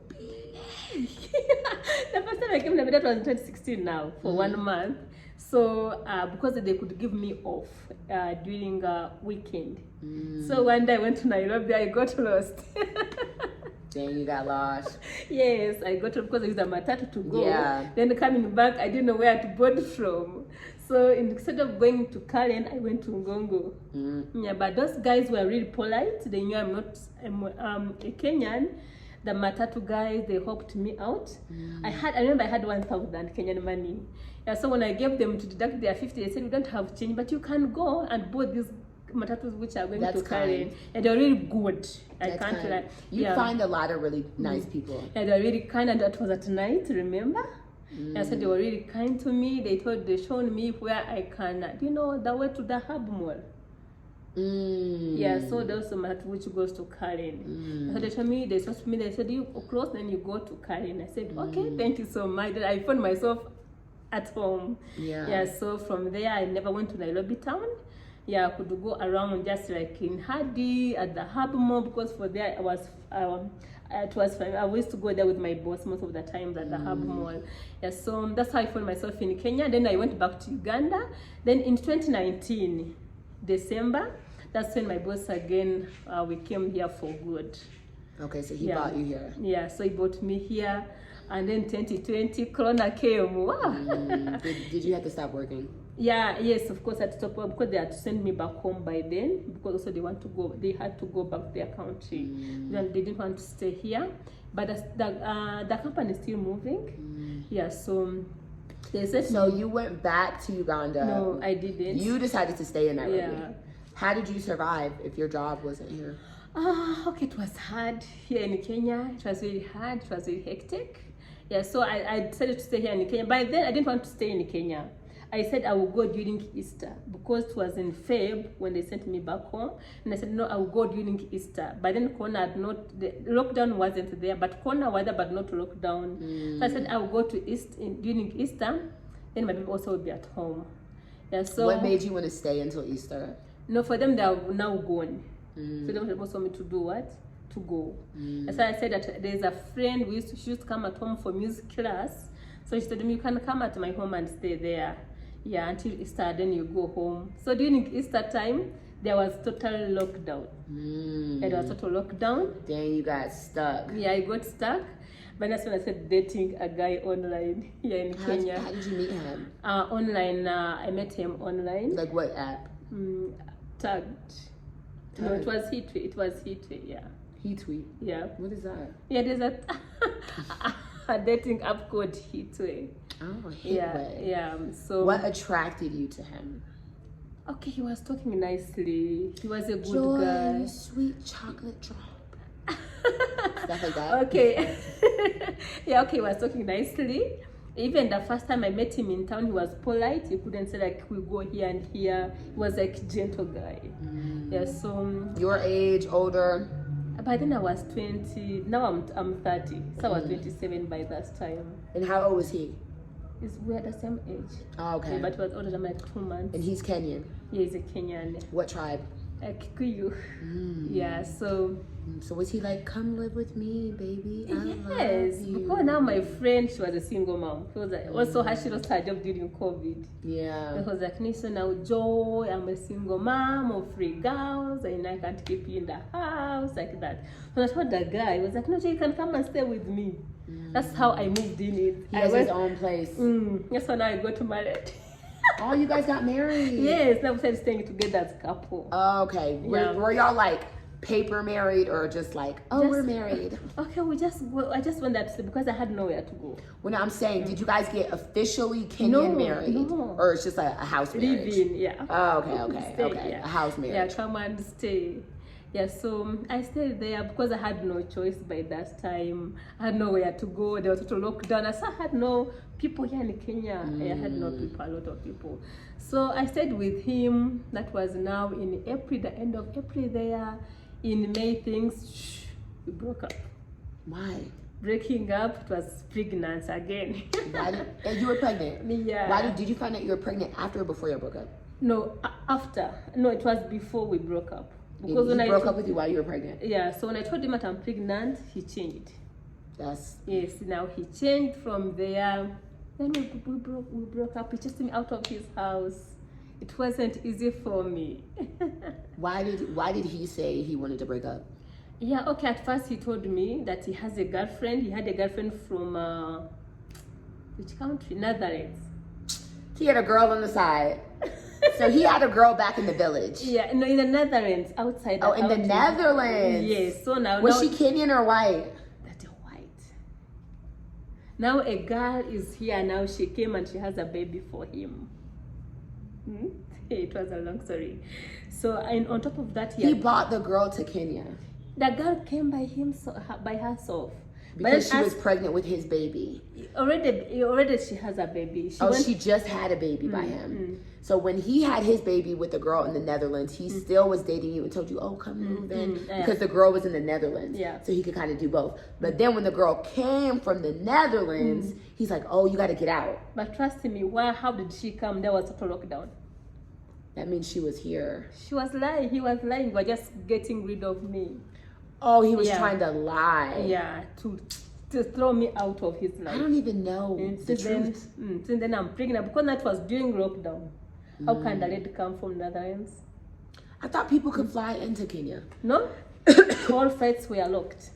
The first time I came to Nairobi, that was in 2016 now, for 1 month. So, because they could give me off during a weekend. So one day I went to Nairobi, I got lost. Dang, you got lost. Yes, I got lost because I used a matatu to go. Yeah. Then coming back, I didn't know where to board from. So instead of going to Karen, I went to Ngongo. Yeah, but those guys were really polite. They knew I'm not a Kenyan. The matatu guys, they helped me out. I remember I had 1,000 Kenyan money. Yeah, so when I gave them to deduct their 50, they said, we don't have change, but you can go and board these matatus which are going to Karen. And they're really good. I can't lie. You find a lot of really nice people. Yeah, they were really kind, and that was at night, remember? I said they were really kind to me. They showed me where I can, the way to the hub mall. Yeah, so there's some mat which goes to Karen. So they told me, they said, you close, then you go to Karen. I said, okay, thank you so much. Then I found myself at home. Yeah, so from there, I never went to Nairobi town. Yeah, I could go around just like in Hadi, at the hub mall, because for there it was fun. I used to go there with my boss most of the times at the hub mall. Yeah, so that's how I found myself in Kenya. Then I went back to Uganda. Then in 2019, December, that's when my boss again, we came here for good. Okay, so he brought you here. Yeah, so he brought me here. And then 2020, Corona came. Wow. Did you have to stop working? Yeah, yes, of course I had to stop work because they had to send me back home by then, because also they had to go back to their country. They didn't want to stay here. But the company is still moving. Yeah, so they said. So you went back to Uganda? No, I didn't. You decided to stay in Nairobi. Yeah. How did you survive if your job wasn't here? Okay, it was hard here in Kenya. It was really hard. It was really hectic. Yeah, so I decided to stay here in Kenya. By then, I didn't want to stay in Kenya. I said I will go during Easter because it was in Feb when they sent me back home. And I said, no, I will go during Easter. But then Corona had not, the lockdown wasn't there, but Corona was there, but not lockdown. So I said I will go to during Easter. Then my baby also will be at home. Yeah, so. What made you want to stay until Easter? No, for them, they are now gone. So they don't want me to do what? To go. So I said that there's a friend, she used to come at home for music class. So she told me, you can come at my home and stay there. Yeah, until Easter, then you go home. So during Easter time, there was total lockdown. There was total lockdown. Then you got stuck. Yeah, I got stuck. But that's when I started dating a guy online here in Kenya. How did you meet him? Online. I met him online. Like what app? Tagged. No, it was Hitway. It was Hitway, yeah. Hitway? Yeah. What is that? Yeah, there's a dating app called Hitway. Oh, Hitway. Yeah. So. What attracted you to him? Okay, he was talking nicely. He was a good Joy, guy. Sweet chocolate drop. Stuff like that. Okay. Yeah, okay, he was talking nicely. Even the first time I met him in town, he was polite. He couldn't say like, we go here and here. He was like gentle guy. Yeah, so. Your age, older? By then I was 20. Now I'm 30. So I was 27 by that time. And how old was he? We're the same age. Oh, okay. Yeah, but he was older than like 2 months. And he's Kenyan? Yeah, he's a Kenyan. What tribe? Kikuyu. Yeah, so. So was he like, come live with me, baby? I Yes, love you. because now my friend, she was a single mom. She was like, also she lost her job during COVID. Yeah. It was like, so now Joy, I'm a single mom of 3 girls, and I can't keep you in the house, like that. So I told the guy, I was like, no, Joy, you can come and stay with me. That's how I moved in it. He has his own place. Yes, so now I got married. Oh, you guys got married? Yes, now we started staying together as a couple. Oh, okay. Yeah. Were y'all like paper married or just like, oh, we're married? Okay, I just went there because I had nowhere to go. When I'm saying, did you guys get officially Kenyan married? No. Or it's just a house marriage? Living, yeah. Oh, okay. Yeah. A house marriage. Yeah, come and stay. Yeah, so I stayed there because I had no choice by that time. I had nowhere to go. There was total lockdown. So I had no people here in Kenya. I had no people, a lot of people. So I stayed with him. That was now in April, the end of April there. In May, we broke up. Why? Breaking up, it was pregnant again. And you were pregnant? Yeah. Why did you find out you were pregnant after or before you broke up? No, after. No, it was before we broke up. Because when he broke up with you while you were pregnant? Yeah, so when I told him that I'm pregnant, he changed. Yes, now he changed from there. Then we broke up. He chased me out of his house. It wasn't easy for me. Why did he say he wanted to break up? Yeah, okay, at first he told me that he has a girlfriend. He had a girlfriend from, which country? Netherlands. He had a girl on the side. So he had a girl back in the village. Yeah, no, in the Netherlands, outside. Oh, in the Netherlands. Yes. So now was she Kenyan or white? That's white. Now a girl is here. Now she came and she has a baby for him. It was a long story. So and on top of that, he brought the girl to Kenya. The girl came by herself. Because she was pregnant with his baby. Already she has a baby. She just had a baby by him. So when he had his baby with the girl in the Netherlands, he still was dating you and told you, oh, come move in. Because the girl was in the Netherlands. Yeah. So he could kind of do both. But then when the girl came from the Netherlands, he's like, oh, you got to get out. But trust me, how did she come? There was a lockdown. That means she was here. She was lying. He was lying. He was just getting rid of me. Oh, he was trying to lie. Yeah, to throw me out of his life. I don't even know the truth. Since then I'm pregnant because that was during lockdown. How can the lady come from Netherlands? I thought people could fly into Kenya. No, all flights were locked.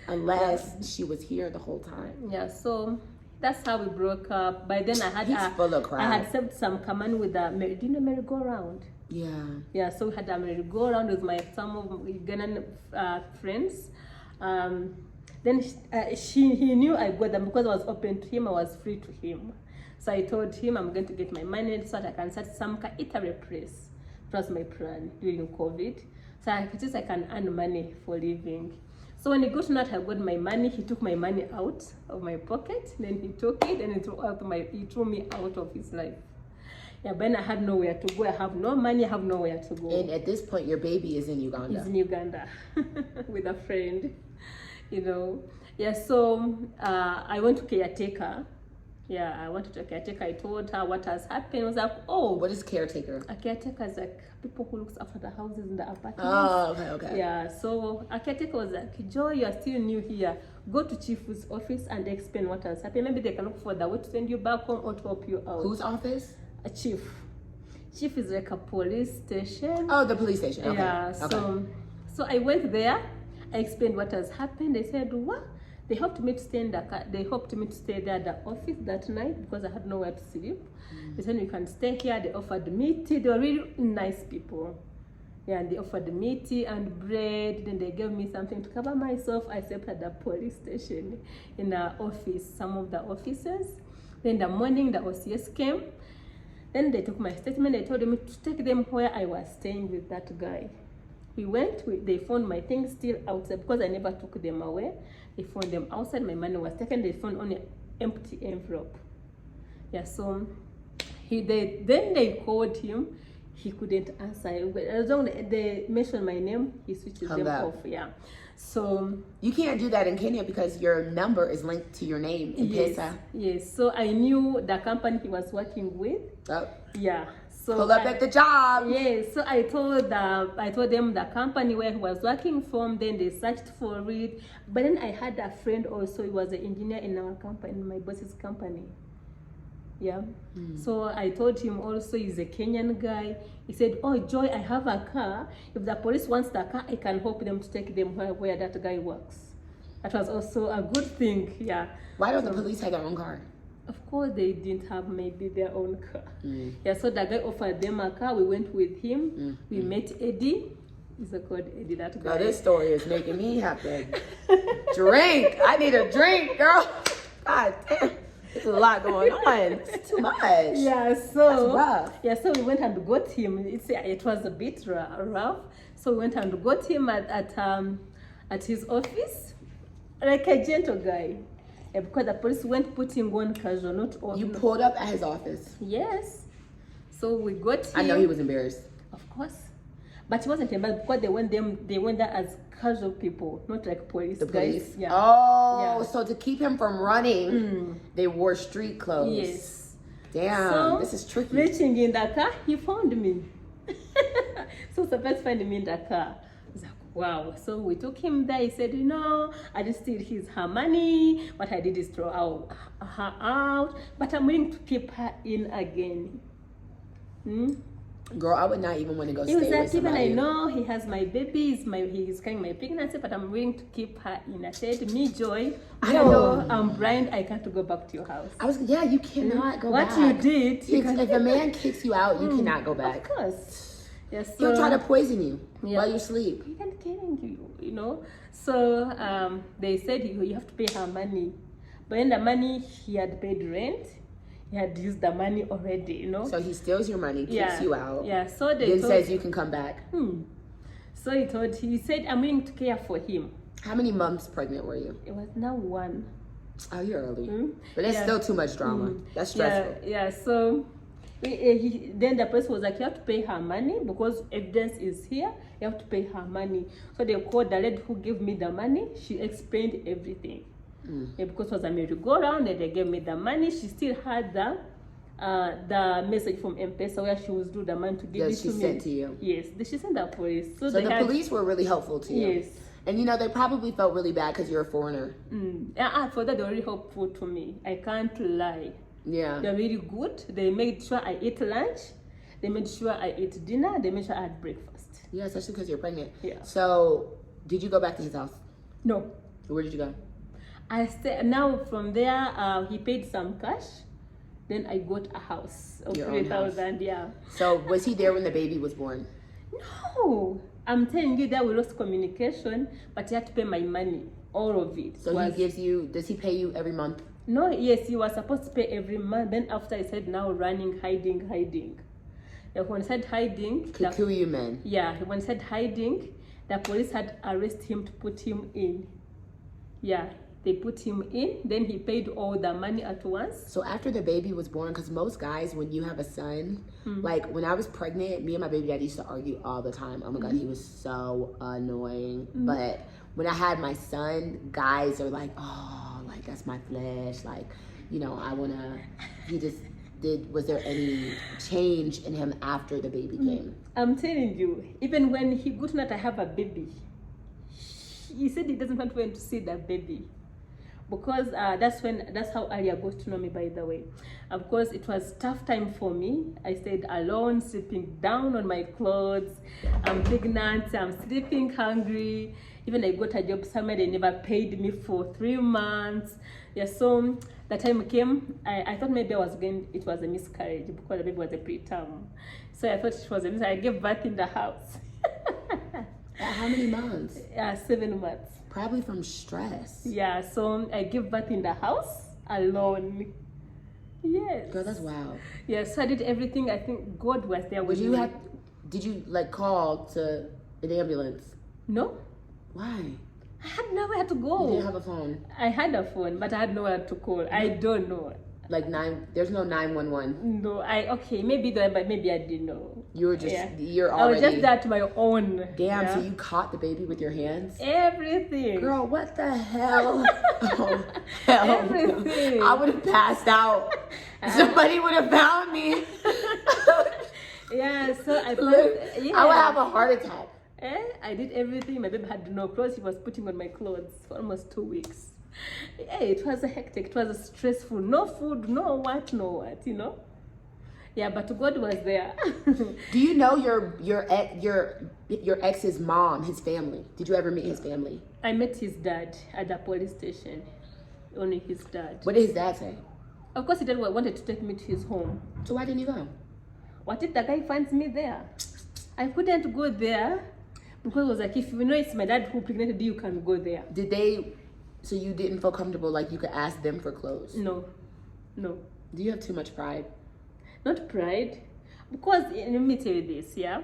Unless she was here the whole time. Yeah, so that's how we broke up. By then I had full of crap. I had saved some command with the merry-go-round. Yeah, so we had a merry-go-round with some of Ugandan friends. Then he knew I got them because I was open to him. I was free to him. So I told him I'm going to get my money so that I can start some eatery place. That was my plan during COVID. So I can earn money for living. So when he got out, I got my money. He took my money out of my pocket. Then he took it and he threw me out of his life. Yeah, but I had nowhere to go. I have no money. I have nowhere to go. And at this point, your baby is in Uganda. He's in Uganda with a friend, you know. Yeah, so I went to caretaker. Yeah, I went to a caretaker. I told her what has happened. I was like, oh. What is caretaker? A caretaker is like people who looks after the houses in the apartments. Oh, okay. Yeah, so a caretaker was like, Joy, you are still new here. Go to chief's office and explain what has happened. Maybe they can look for the way to send you back home or to help you out. Whose office? A chief. Chief is like a police station. Oh, the police station. Okay. Yeah. So I went there. I explained what has happened. They said, what? They hoped me to stay in They hoped me to stay there at the office that night because I had nowhere to sleep. They said you can stay here. They offered me tea. They were really nice people. Yeah, and they offered me tea and bread. Then they gave me something to cover myself. I slept at the police station in the office, some of the officers. Then in the morning, the OCS came. Then they took my statement. They told me to take them where I was staying with that guy. We went. They found my things still outside because I never took them away. They found them outside. My money was taken. They found only an empty envelope. Yeah, so then they called him. He couldn't answer. As long as they mentioned my name, he switches them off. Yeah. So you can't do that in Kenya because your number is linked to your name in Pesa. Yes. So I knew the company he was working with. Oh. Yeah. So pull up at the job. Yes. So I told them the company where he was working from. Then they searched for it. But then I had a friend also. He was an engineer in our company, in my boss's company. Yeah. So I told him also he's a Kenyan guy. He said, oh, Joy, I have a car. If the police wants the car, I can help them to take them where that guy works. That was also a good thing. Yeah. Why don't the police have their own car? Of course, they didn't have maybe their own car. Mm. Yeah, so the guy offered them a car. We went with him. We met Eddie. He's called Eddie, that guy. Girl, this story is making me have to drink. I need a drink, girl. God damn. There's a lot going on. It's too much. Yeah, That's so rough. yeah, so we went and got him. It was a bit rough. So we went and got him at his office, like a gentle guy. Yeah, because the police went putting on casual, not on. You pulled up at his office. Yes. So we got him. I know he was embarrassed. Of course. But he wasn't embarrassed because they went there as casual people, not like police The police? guys. Yeah. Oh, Yeah. so to keep him from running, they wore street clothes. Yes. Damn, So, this is tricky. Reaching in the car, he found me. So supposed to find me in the car. I was like, wow. So we took him there. He said, I didn't steal her money. What I did is throw her out. But I'm willing to keep her in again. Girl, I would not even want to go He stay was with like, even somebody. I know he has my baby, he's carrying my pregnancy, but I'm willing to keep her in. I said, me, Joy, I even know. though I'm blind, I can't go back to your house. Yeah, you cannot go back. What you did, you If a man kicks you out, you cannot go back. Of course. Yes, He'll try to poison you while you sleep. He can't kill you, So they said you have to pay her money. But in the money, he had paid rent. He had used the money already, So he steals your money, kicks you out, Yeah, so they then told, says you can come back. So he said, I'm willing to care for him. How many months pregnant were you? It was now 1. Oh, you're early. But that's still too much drama. That's Yeah, stressful. yeah. So then the person was like, you have to pay her money because evidence is here. You have to pay her money. So they called the lady who gave me the money. She explained everything. Yeah, because it was a merry-go-round and they gave me the money. She still had the message from M-Pesa where she was due the money to give it to me. She sent to you. Yes, she sent the police. So the police were really helpful to you. Yes. And they probably felt really bad because you're a foreigner. For that, they were really helpful to me. I can't lie. Yeah. They're really good. They made sure I ate lunch. They made sure I ate dinner. They made sure I had breakfast. Yeah, especially because you're pregnant. Yeah. So, did you go back to his house? No. Where did you go? I stayed. Now from there, he paid some cash. Then I got a house of Your own house. 3,000. Yeah. So, was he there when the baby was born? No, I'm telling you that we lost communication, but he had to pay my money, all of it. So does he pay you every month? No, yes, he was supposed to pay every month. Then after I said now running, hiding. When I said hiding, Kikuyu men. Yeah, when I said hiding, the police had arrested him to put him in. Yeah, they put him in. Then he paid all the money at once. So after the baby was born, because most guys, when you have a son, like when I was pregnant, me and my baby daddy used to argue all the time. Oh my God, he was so annoying. But when I had my son, guys are like, oh, like that's my flesh. Like, I want to, was there any change in him after the baby came? I'm telling you, even when he got not to have a baby, he said he doesn't want to see that baby. Because that's how Alia got to know me, by the way. Of course, it was tough time for me. I stayed alone, sleeping down on my clothes. I'm pregnant, I'm sleeping hungry. Even I got a job somewhere, they never paid me for 3 months. Yeah, so the time came, I thought maybe it was a miscarriage because the baby was a preterm. So I thought it was a miscarriage. I gave birth in the house. How many months? 7 months. Probably from stress. Yeah, so I gave birth in the house alone. Yes. Girl, that's wild. Yeah, so I did everything. I think God was there with me. Did you call to an ambulance? No. Why? I had nowhere to go. You didn't have a phone? I had a phone, but I had nowhere to call. I don't know. There's no 911. No, maybe there, but maybe I didn't know. You were just, you're I already. was just at my own. Damn, yeah? so you caught the baby with your hands? Everything. Girl, what the hell? Oh, hell Everything. no. I would have passed out. Somebody would have found me. Yeah, so I I would have a heart attack. I did everything. My baby had no clothes. He was putting on my clothes for almost 2 weeks. It was hectic. It was stressful. No food, no what. Yeah, but God was there. Do you know your ex's mom, his family? Did you ever meet his family? I met his dad at the police station. Only his dad. What did his dad say? Of course, he did wanted to take me to his home. So why didn't you go? What if the guy finds me there? I couldn't go there because it was like, if you know it's my dad who impregnated you, can go there. Did they? So you didn't feel comfortable, like you could ask them for clothes? No. Do you have too much pride? Not pride, because let me tell you this, yeah.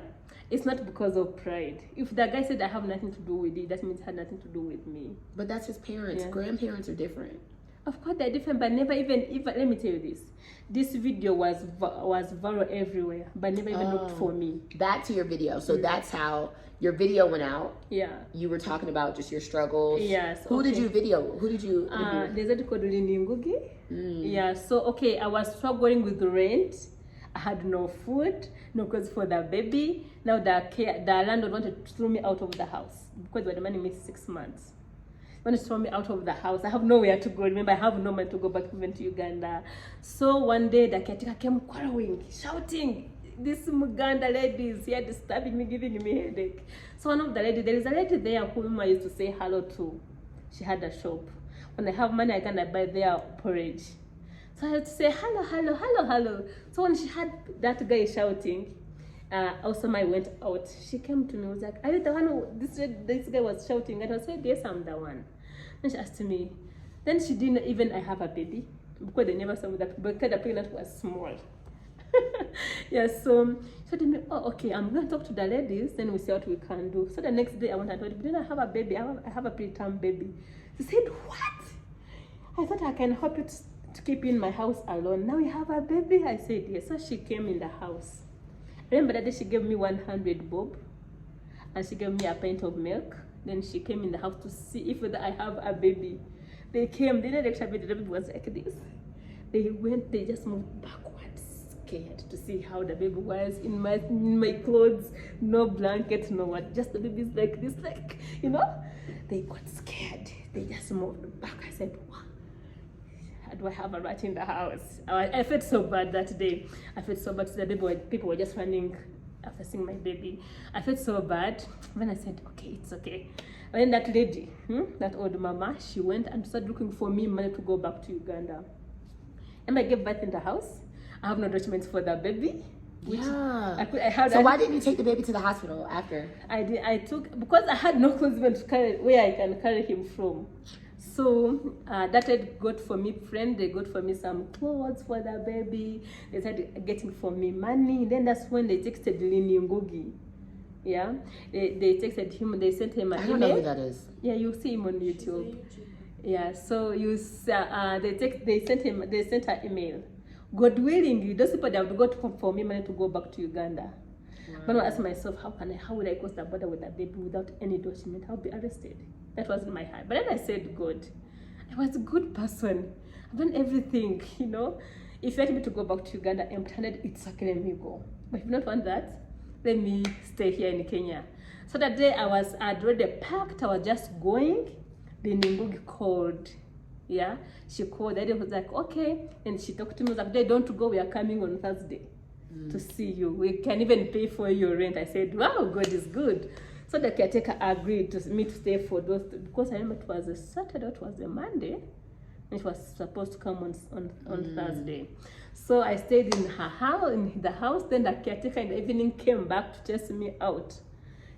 It's not because of pride. If the guy said I have nothing to do with it, that means it had nothing to do with me. But that's his parents. Yeah. Grandparents are different. Of course they're different, but never even let me tell you this. This video was viral everywhere, but never even looked for me. Back to your video. So that's how your video went out. Yeah. You were talking about just your struggles. Yes. Who did you video? Who did you interview? There's a called Ngugi. Yeah. So okay, I was struggling with the rent. I had no food, no clothes for the baby. Now the landlord wanted to throw me out of the house because the money missed 6 months. Wanted to throw me out of the house. I have nowhere to go. Remember, I have no money to go back even to Uganda. So one day the caretaker came quarreling, shouting, "These Uganda ladies here disturbing me, giving me headache." So one of the ladies, there is a lady there whom I used to say hello to. She had a shop. When I have money, I can buy their porridge. So I had to say hello, hello, hello, hello. So when she had that guy shouting, also I went out. She came to me, was like, "Are you the one who this guy was shouting?" And I said, "Yes, I'm the one." Then she asked me. Then she didn't even I have a baby because they never saw me that because the pregnant was small. Yeah, so she told me, "Oh, okay, I'm going to talk to the ladies, then we see what we can do." So the next day I went and told her, "Didn't I have a baby? I have a preterm baby." She said, "What? I thought I can help you to keep in my house alone. Now you have a baby?" I said, "Yes." So she came in the house. Remember that day she gave me 100 bob and she gave me a pint of milk. Then she came in the house to see if I have a baby. They came, they didn't actually, the baby was like this. They just moved backwards, scared to see how the baby was in my clothes, no blanket, no what, just the baby's like this, like, you know? They got scared. They just moved back. I said, "What? Do I have a rat in the house?" I felt so bad that day. I felt so bad. The baby, people were just running after seeing my baby. I felt so bad. Then I said, "Okay, it's okay." And then that lady, that old mama, she went and started looking for me money to go back to Uganda. And I gave birth in the house. I have no documents for the baby. Yeah. So why didn't you take the baby to the hospital after? I took, because I had no clothes even to carry, where I can carry him from. So that lady got for me friend, they got for me some clothes for the baby. They started getting for me money. Then that's when they texted Lini Ngugi. Yeah, they texted him. They sent him an email. I don't know who that is. Yeah, you see him on YouTube. Yeah, so they sent her email. God willing, those people that would got for me money to go back to Uganda. Wow. But I asked myself, how would I cross the border with a baby without any document? I'll be arrested. That was in my heart. But then I said, God, I was a good person. I've done everything, you know. If you want me to go back to Uganda empty-handed, it's okay, let me go. But if you don't want that, let me stay here in Kenya. So that day I'd already packed, I was just going. Then Ngugi called. Yeah, she called. The lady was like, "Okay," and she talked to me. Was like, "Don't go. We are coming on Thursday to see you. We can even pay for your rent." I said, "Wow, God is good." So the caretaker agreed to me to stay for those, because I remember it was a Saturday, it was a Monday, and it was supposed to come on Thursday. So I stayed in her house, in the house. Then the caretaker in the evening came back to test me out.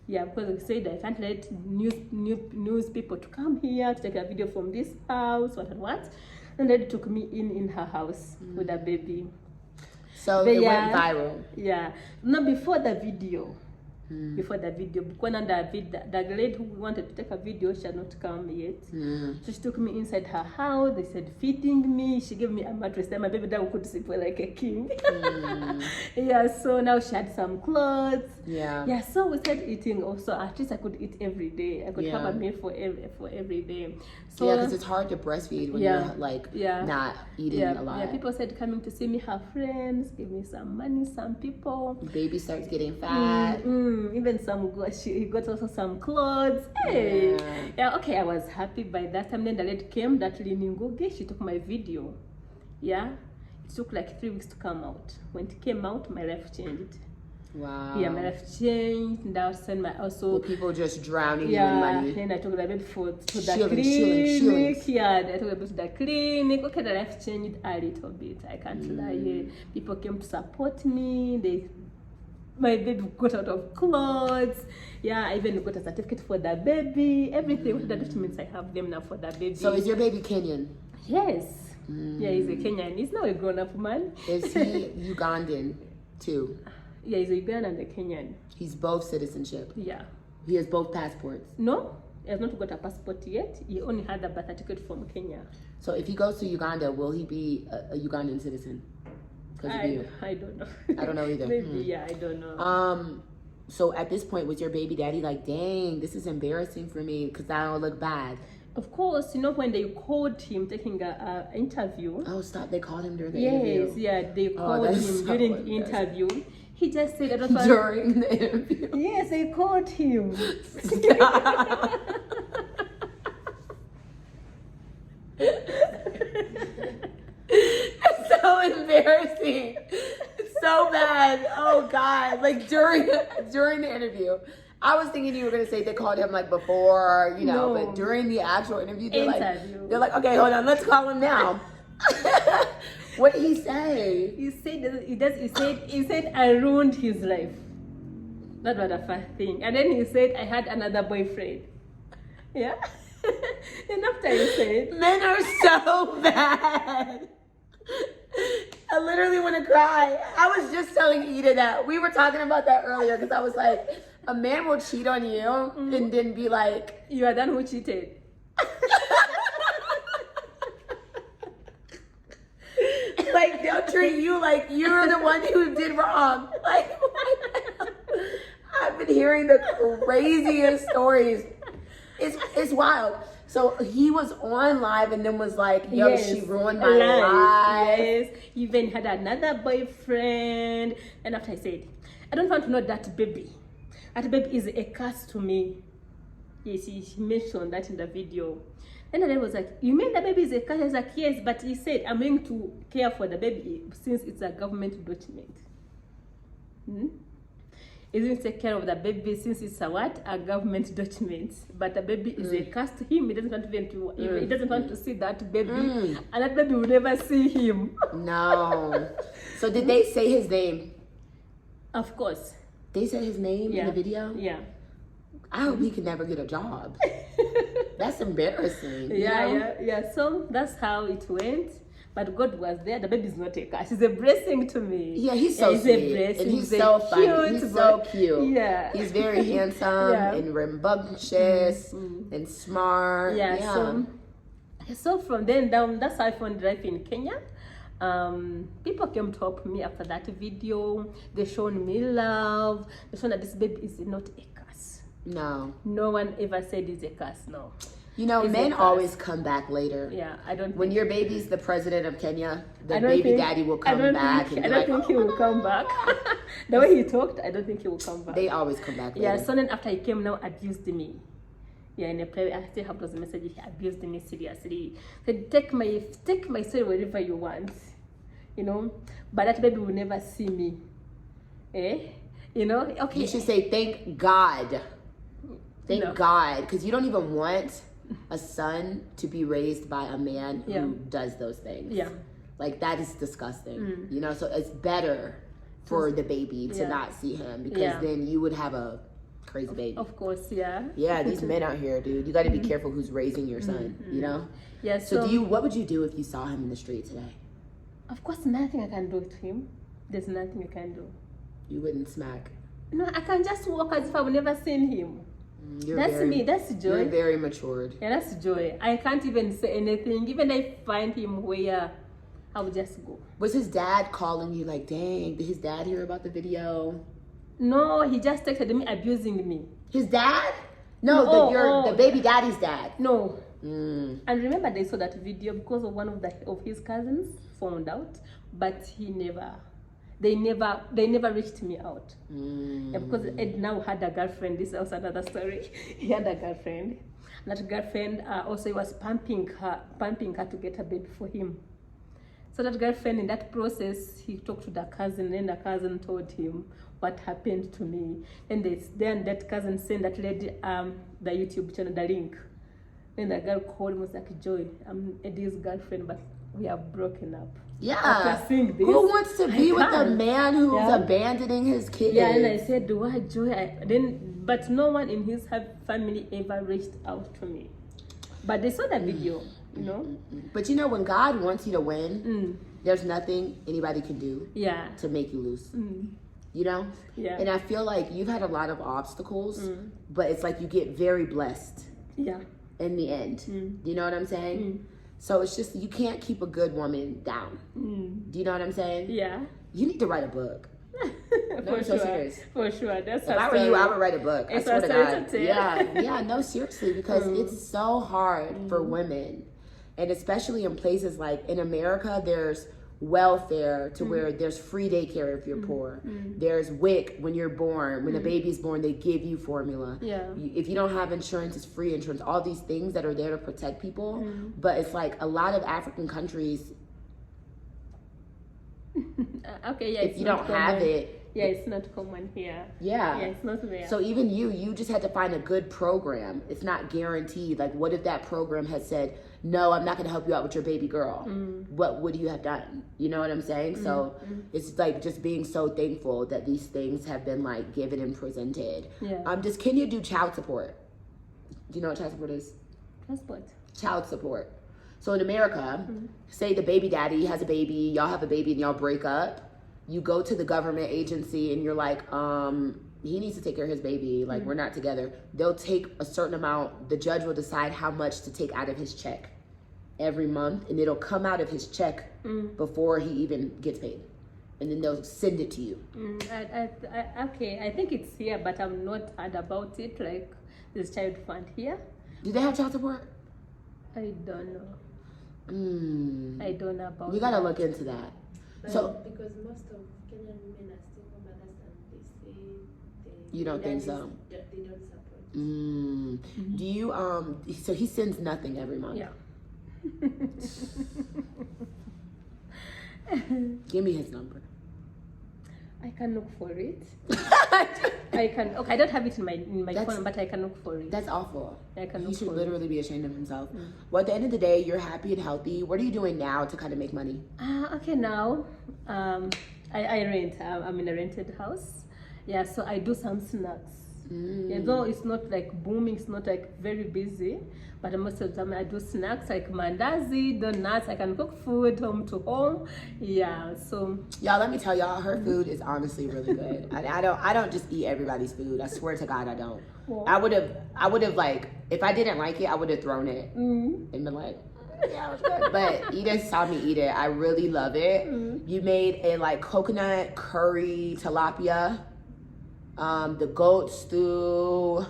Yeah, because they said I can't let news people to come here to take a video from this house, what and what. And they took me in her house with a baby. So it went viral. Yeah. No, before the video. Before the video, because the lady who wanted to take a video, she had not come yet. So she took me inside her house. They said feeding me. She gave me a mattress. Then my baby dad could sleep like a king. Yeah. So now she had some clothes. Yeah. Yeah. So we started eating. Also, at least I could eat every day. I could have a meal for every day. So yeah, because it's hard to breastfeed when you're like not eating a lot. Yeah. People said coming to see me, her friends, give me some money. Some people. Baby starts getting fat. Even he got also some clothes. Hey, yeah. Okay, I was happy by that time. Then the lady came, that Lini Ngugi, she took my video. Yeah, it took like 3 weeks to come out. When it came out, my life changed. Wow. Yeah, my life changed. And I was sent my also. With people just drowning you in money. Then I took the baby to the Shillings. clinic. Yeah, I took the baby to the clinic. Okay, the life changed a little bit. I can't lie. People came to support me. My baby got out of clothes. Yeah, I even got a certificate for the baby. Everything. What the documents I have them now for the baby. So is your baby Kenyan? Yes. Yeah, he's a Kenyan. He's not a grown-up man. Is he Ugandan too? Yeah, he's a Ugandan and a Kenyan. He's both citizenship. Yeah. He has both passports. No, he has not got a passport yet. He only had a birth certificate from Kenya. So if he goes to Uganda, will he be a Ugandan citizen? I don't know. I don't know either. Maybe, yeah, I don't know. So at this point, was your baby daddy like, dang, this is embarrassing for me because I don't look bad? Of course, when they called him taking an interview. Oh, stop. They called him during the interview? Yes, yeah, they called him during the interview. He just said, I don't want... During the interview? Yes, they called him. It's so embarrassing. It's so bad. Oh, God. Like, during the interview. I was thinking you were going to say they called him like before, No. but during the actual interview, they're like, okay, hold on, let's call him now. What did he say? He said I ruined his life. That was the first thing. And then he said I had another boyfriend. Yeah. And after he said, Men are so bad. I literally want to cry. I was just telling Ida that. We were talking about that earlier because I was like, a man will cheat on you and then be like, you are the one who cheated. Like, they'll treat you like you're the one who did wrong. Like, what the hell? I've been hearing the craziest stories. It's wild. So he was on live and then was like, yo, yes, she ruined my life. Yes, he even had another boyfriend. And after I said, I don't want to know that baby. That baby is a curse to me. Yes, he mentioned that in the video. And then I was like, you mean the baby is a curse? I was like, yes, but he said, I'm going to care for the baby since it's a government document. He didn't take care of the baby since it's a government document. But the baby is a curse to him. He doesn't want he doesn't want to see that baby. And that baby will never see him. No. So did they say his name? Of course. They said his name in the video? Yeah. I hope he could never get a job. That's embarrassing. Yeah. So that's how it went. But God was there. The baby is not a curse. It's a blessing to me. Yeah, he's so sweet. A blessing. And he's so funny. He's so cute. Yeah. He's very handsome and rambunctious and smart. Yeah. So from then down, that's how I found life in Kenya. People came to help me after that video. They showed me love. They showed that this baby is not a curse. No. No one ever said it's a curse. No. Men always come back later. Yeah, I don't. When your baby's the president of Kenya, the baby daddy will come back. I don't think he will come back. The way he talked, I don't think he will come back. They always come back later. Yeah, so then after he came now, abused me. Yeah, in a prayer, I still have those messages. He abused me seriously. Said, take my soul wherever you want. But that baby will never see me. Okay. You should say, thank God. Thank God. Because you don't even want a son to be raised by a man who does those things. Yeah. Like, that is disgusting. So it's better for the baby to not see him because then you would have a crazy baby. Of course, yeah. Yeah, these men out here, dude. You got to be careful who's raising your son, Yeah, So what would you do if you saw him in the street today? Of course, nothing I can do to him. There's nothing I can do. You wouldn't smack? No, I can just walk as if I've never seen him. Me. That's joy. You're very matured. Yeah, that's joy. I can't even say anything. Even if I find him where, I would just go. Was his dad calling you like, dang, did his dad hear about the video? No, he just texted me abusing me. His dad? No, the baby daddy's dad. No. And remember they saw that video because of one of his cousins found out, but they never reached me out. Yeah, because Ed now had a girlfriend. This is also another story. He had a girlfriend. That girlfriend also was pumping her to get a baby for him. So that girlfriend, in that process, he talked to the cousin, and the cousin told him what happened to me. And then that cousin sent that lady the YouTube channel, the link. Then the girl called him, was like, Joy, I'm Eddie's girlfriend, but we have broken up. Yeah. After seeing this, who wants to be with a can't. man who's abandoning his kids? Yeah, and I said, why, Joy? But no one in his family ever reached out to me. But they saw the video, you know. But you know, when God wants you to win, there's nothing anybody can do to make you lose. You know? Yeah. And I feel like you've had a lot of obstacles, but it's like you get very blessed. Yeah. In the end. You know what I'm saying? So it's just, you can't keep a good woman down. Do you know what I'm saying? Yeah. You need to write a book. No, For I'm sure. so serious. For sure. That's If I were you, I would write a book. I It's swear a to story God. to tell. Yeah, no, seriously, because it's so hard for women. And especially in places like in America, there's welfare to where there's free daycare if you're poor. There's WIC when you're born. When a baby's born, they give you formula. Yeah. If you don't have insurance, it's free insurance. All these things that are there to protect people. But it's like a lot of African countries, Okay, yeah. if you don't have it, yeah, it's not common here. yeah. Yeah, it's not there. So even you just had to find a good program. It's not guaranteed. Like, what if that program had said, no, I'm not going to help you out with your baby girl? What would you have done? You know what I'm saying? So it's like just being so thankful that these things have been like given and presented. Yeah. Just can you do child support? Do you know what child support is? Transport. Child support. So in America, say the baby daddy has a baby, y'all have a baby and y'all break up. You go to the government agency and you're like, he needs to take care of his baby. Like, we're not together. They'll take a certain amount. The judge will decide how much to take out of his check every month, and it'll come out of his check before he even gets paid. And then they'll send it to you. Okay, I think it's here, but I'm not heard about it. Like, this child fund here. Do they have child support? I don't know. I don't know about We gotta that. look into that. So because most of Kenyan women are single mothers and they say you don't think so? They don't support. Do you so he sends nothing every month? Yeah. Give me his number. I can look for it. I can. Okay, I don't have it in my phone, but I can look for it. That's awful. I can He look should for literally be ashamed of himself. Well, at the end of the day, you're happy and healthy. What are you doing now to kind of make money? Okay, now I rent. I'm in a rented house. Yeah, so I do some snacks. Yeah, though it's not like booming, it's not like very busy, but most of the time I do snacks like mandazi, donuts. I can cook food home to home. Yeah, so Y'all, let me tell y'all, her food is honestly really good. I don't just eat everybody's food. I swear to God, I don't. Well, I would have like, if I didn't like it, I would have thrown it and been like, yeah, it was good. But Edith saw me eat it. I really love it. You made a like coconut curry tilapia, the goat stew,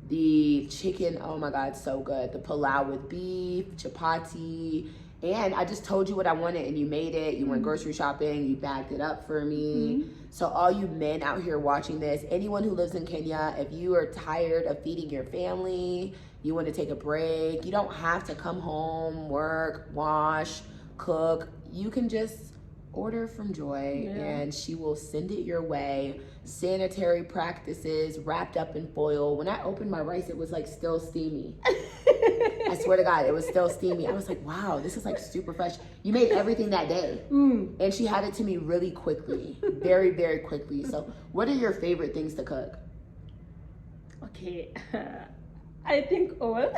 the chicken. Oh my God, so good. The pilau with beef, chapati. And I just told you what I wanted and you made it. You went grocery shopping, you bagged it up for me. So all you men out here watching this, anyone who lives in Kenya, if you are tired of feeding your family, you want to take a break, you don't have to come home, work, wash, cook. You can just order from Joy and she will send it your way. Sanitary practices wrapped up in foil. When I opened my rice, it was like still steamy. I swear to God, it was still steamy. I was like, wow, this is like super fresh. You made everything that day. And she had it to me really quickly, very, very quickly. So what are your favorite things to cook? okay, I think all.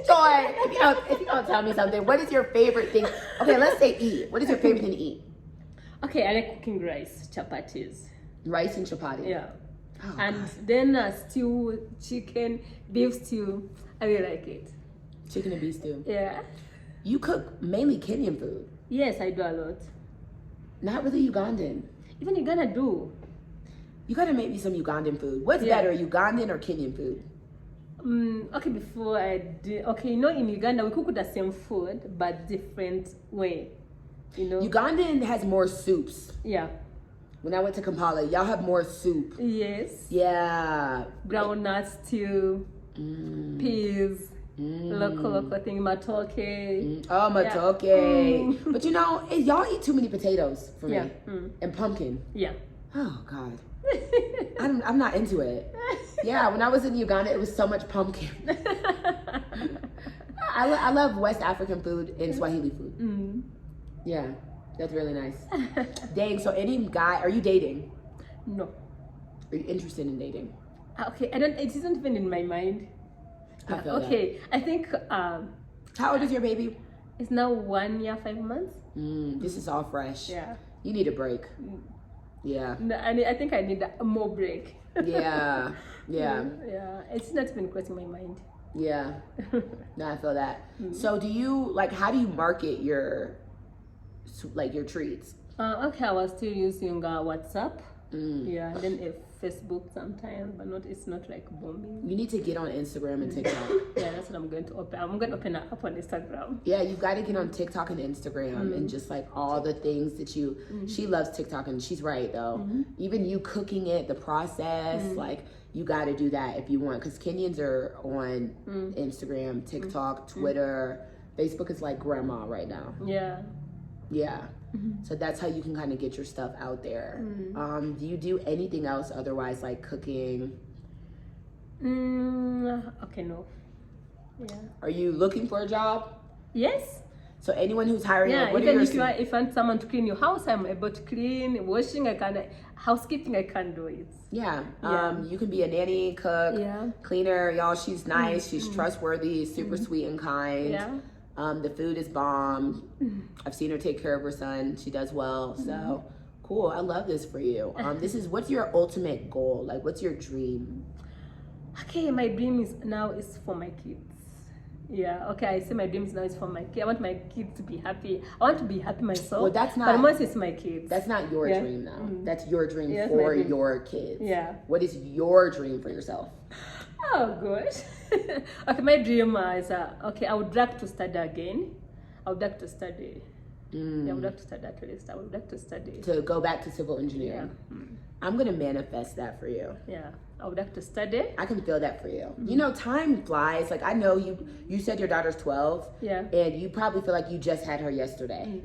Joy, if you don't tell me something, what is your favorite thing? Okay, let's say eat. What is your favorite thing to eat? Okay, I like cooking rice, chapatis. Rice and chapati. Yeah. Oh, And God. then stew, chicken, beef stew. I really like it. Chicken and beef stew. Yeah. You cook mainly Kenyan food, Yes, I do a lot. not really Ugandan. Even Uganda do. You gotta make me some Ugandan food. What's Yeah. better, Ugandan or Kenyan food? Okay, before I did, okay, you know, in Uganda we cook the same food but different way. You know. Ugandan has more soups. Yeah. When I went to Kampala, y'all have more soup. Yes. Yeah. Groundnut stew, peas. Local thing, matoke. Oh, matoke. But you know, y'all eat too many potatoes for me. And pumpkin. Yeah. Oh, God. I'm not into it. Yeah, when I was in Uganda, it was so much pumpkin. I love West African food and Swahili food. Yeah, that's really nice. Dang, so any guy, are you dating? No. Are you interested in dating? Okay, it isn't even in my mind. I feel okay, I think how old is your baby? it's now 1 year, 5 months. This is all fresh. Yeah. You need a break. Yeah. No, I think I need a more break. Yeah. Yeah. Yeah, it's not been crossing my mind. Yeah. No, I feel that. So do you, like, how do you market your treats? Okay, I was still using WhatsApp. Yeah, and then Facebook sometimes, but it's not like booming. You need to get on Instagram and TikTok. Yeah, that's what I'm going to open. I'm going to open up on Instagram. Yeah, you've got to get on TikTok and Instagram and just like all the things that you, she loves TikTok and she's right though. Even you cooking it, the process, like you got to do that if you want. Because Kenyans are on Instagram, TikTok, Twitter. Facebook is like grandma right now. Yeah. Yeah. So that's how you can kind of get your stuff out there. Do you do anything else otherwise, like cooking? Okay, no. Yeah. Are you looking for a job? Yes. So anyone who's hiring, Yeah, like, what even are if your you want someone to clean your house, I'm able to clean. Washing, I can. Housekeeping, I can do it. Yeah. You can be a nanny, cook, cleaner. Y'all, she's nice. She's trustworthy, super sweet and kind. Yeah. The food is bomb. I've seen her take care of her son. She does well. So cool. I love this for you. What's your ultimate goal? Like, what's your dream? Okay, my dream is for my kids. Yeah, okay, I say my dreams now is for my kids. I want my kids to be happy. I want to be happy myself. Well, that's not. But most it's my kids. That's not your dream, though. That's your dream Yeah, that's for my dream. your kids. Yeah. What is your dream for yourself? Oh, good. Okay, my dream is okay. I would like to study again. I would like to study. Yeah, I would like to study at least. I would like to study. To go back to civil engineering. Yeah. I'm gonna manifest that for you. Yeah, I would like to study. I can feel that for you. You know, time flies. Like, I know you said your daughter's 12. Yeah. And you probably feel like you just had her yesterday.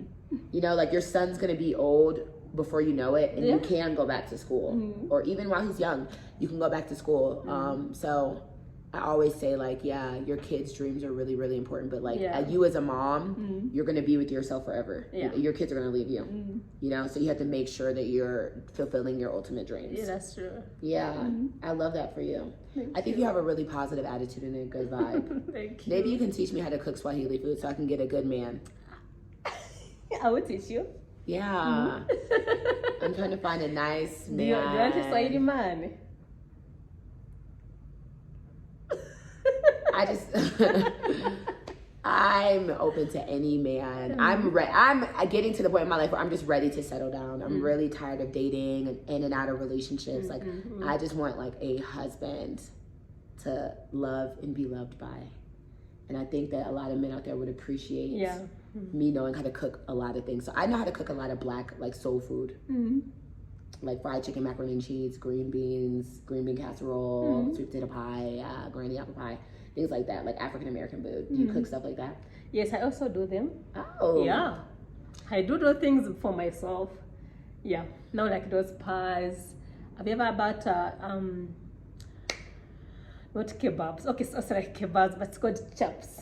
You know, like your son's gonna be old before you know it, and you can go back to school. Or even while he's young, you can go back to school. So I always say, like, yeah, your kids' dreams are really, really important. But like, you as a mom, you're gonna be with yourself forever. Yeah. Your kids are gonna leave you. You know, so you have to make sure that you're fulfilling your ultimate dreams. Yeah, that's true. Yeah, I love that for you. I think you have a really positive attitude and a good vibe. Thank you. Maybe you can teach me how to cook Swahili food so I can get a good man. I will teach you. Yeah. I'm trying to find a nice man. Do you want a Swahili man? I'm open to any man. I'm getting to the point in my life where I'm just ready to settle down. I'm really tired of dating and in and out of relationships. Like, I just want like a husband to love and be loved by. And I think that a lot of men out there would appreciate me knowing how to cook a lot of things. So I know how to cook a lot of black, like, soul food. Like fried chicken, macaroni and cheese, green beans, green bean casserole, sweet potato pie, granny apple pie, things like that, like African American food. Do you cook stuff like that? Yes, I also do them. Oh. Yeah. I do those things for myself. Yeah. Now, like those pies. Have you ever about not kebabs? Okay, so it's like kebabs, but it's called chaps.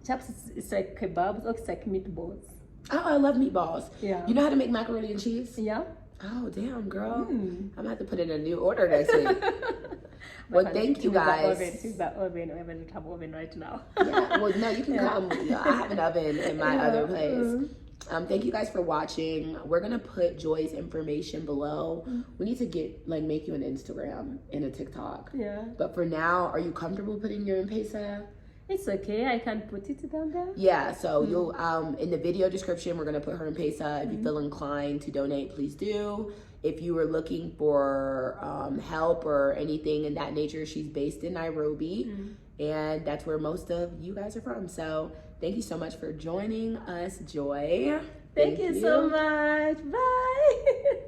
Chaps it's like kebabs, or it's like meatballs. Oh, I love meatballs. Yeah. You know how to make macaroni and cheese? Yeah. Oh, damn, girl. I'm going to have to put in a new order next week. Well, thank you guys. Use the oven. We haven't have oven right now. Yeah, well, no, you can come. I have an oven in my other place. Thank you guys for watching. We're going to put Joy's information below. We need to make you an Instagram and a TikTok. Yeah. But for now, are you comfortable putting your M-Pesa? It's okay. I can put it down there. Yeah, so you'll in the video description, we're gonna put her M-Pesa. If you feel inclined to donate, please do. If you are looking for help or anything in that nature, she's based in Nairobi, and that's where most of you guys are from. So thank you so much for joining us, Joy. Thank you so much. Bye.